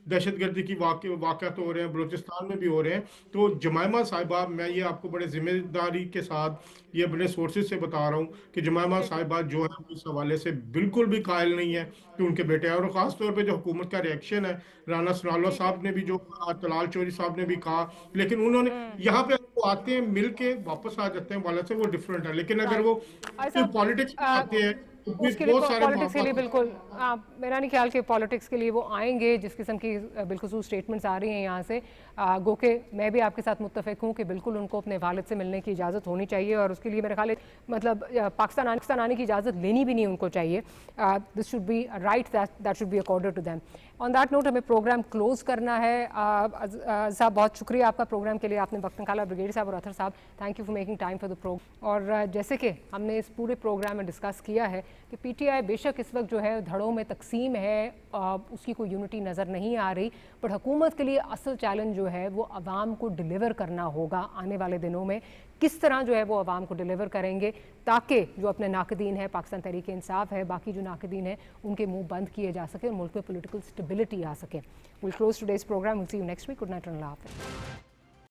दहशतगर्दी की वाक़यात हो रहे हैं, बलूचिस्तान में भी हो रहे हैं। तो जमाइमा साहिबा, मैं ये आपको बड़े जिम्मेदारी के साथ ये अपने सोर्सेज से बता रहा हूँ कि जमाइमा साहिबा जो है इस हवाले से बिल्कुल भी कायल नहीं है कि उनके बेटे हैं। और ख़ासतौर पर जो हुकूमत का रिएक्शन है, राना सनाउल्लाह साहब ने भी जो कहा, तलाल चौधरी साहब ने भी कहा, लेकिन उन्होंने यहाँ पे वो आते हैं मिल के वापस आ जाते हैं, वाले से वो डिफरेंट है। लेकिन अगर वो पॉलिटिक्स में आते हैं उसके लिए पॉलिटिक्स के लिए बिल्कुल मेरा नहीं ख्याल कि पॉलिटिक्स के लिए वो आएंगे। जिस किस्म की बिलखुसूस स्टेटमेंट्स आ रही हैं यहाँ से, गो के मैं भी आपके साथ मुत्तफिक हूँ कि बिल्कुल उनको अपने वालिद से मिलने की इजाज़त होनी चाहिए और उसके लिए मेरे ख्याल मतलब पाकिस्तान आने की इजाज़त लेनी भी नहीं उनको चाहिए। This should be right, that should be accorded to them. On that note हमें प्रोग्राम क्लोज करना है। साहब बहुत शुक्रिया आपका प्रोग्राम के लिए, आपने वक्त निकाला। ब्रिगेडियर साहब और अथर साहब, thank you for making time for the programme. और जैसे कि हमने इस पूरे प्रोग्राम में डिस्कस किया है कि पीटीआई बेशक इस वक्त जो है धड़ों में तकसीम है, उसकी कोई यूनिटी नज़र नहीं आ रही, बट हुकूमत के लिए असल चैलेंज जो है वो आवाम को डिलीवर करना होगा आने वाले दिनों में। किस तरह जो है वो आवाम को डिलीवर करेंगे ताकि जो अपने नाकदीन है, पाकिस्तान तहरीक इंसाफ है, बाकी जो नाकदीन है, उनके मुंह बंद किए जा सके और मुल्क में पॉलिटिकल स्टेबिलिटी आ सके। Will close today's programme, will see you next week. Good night, अल्लाह हाफ़िज़।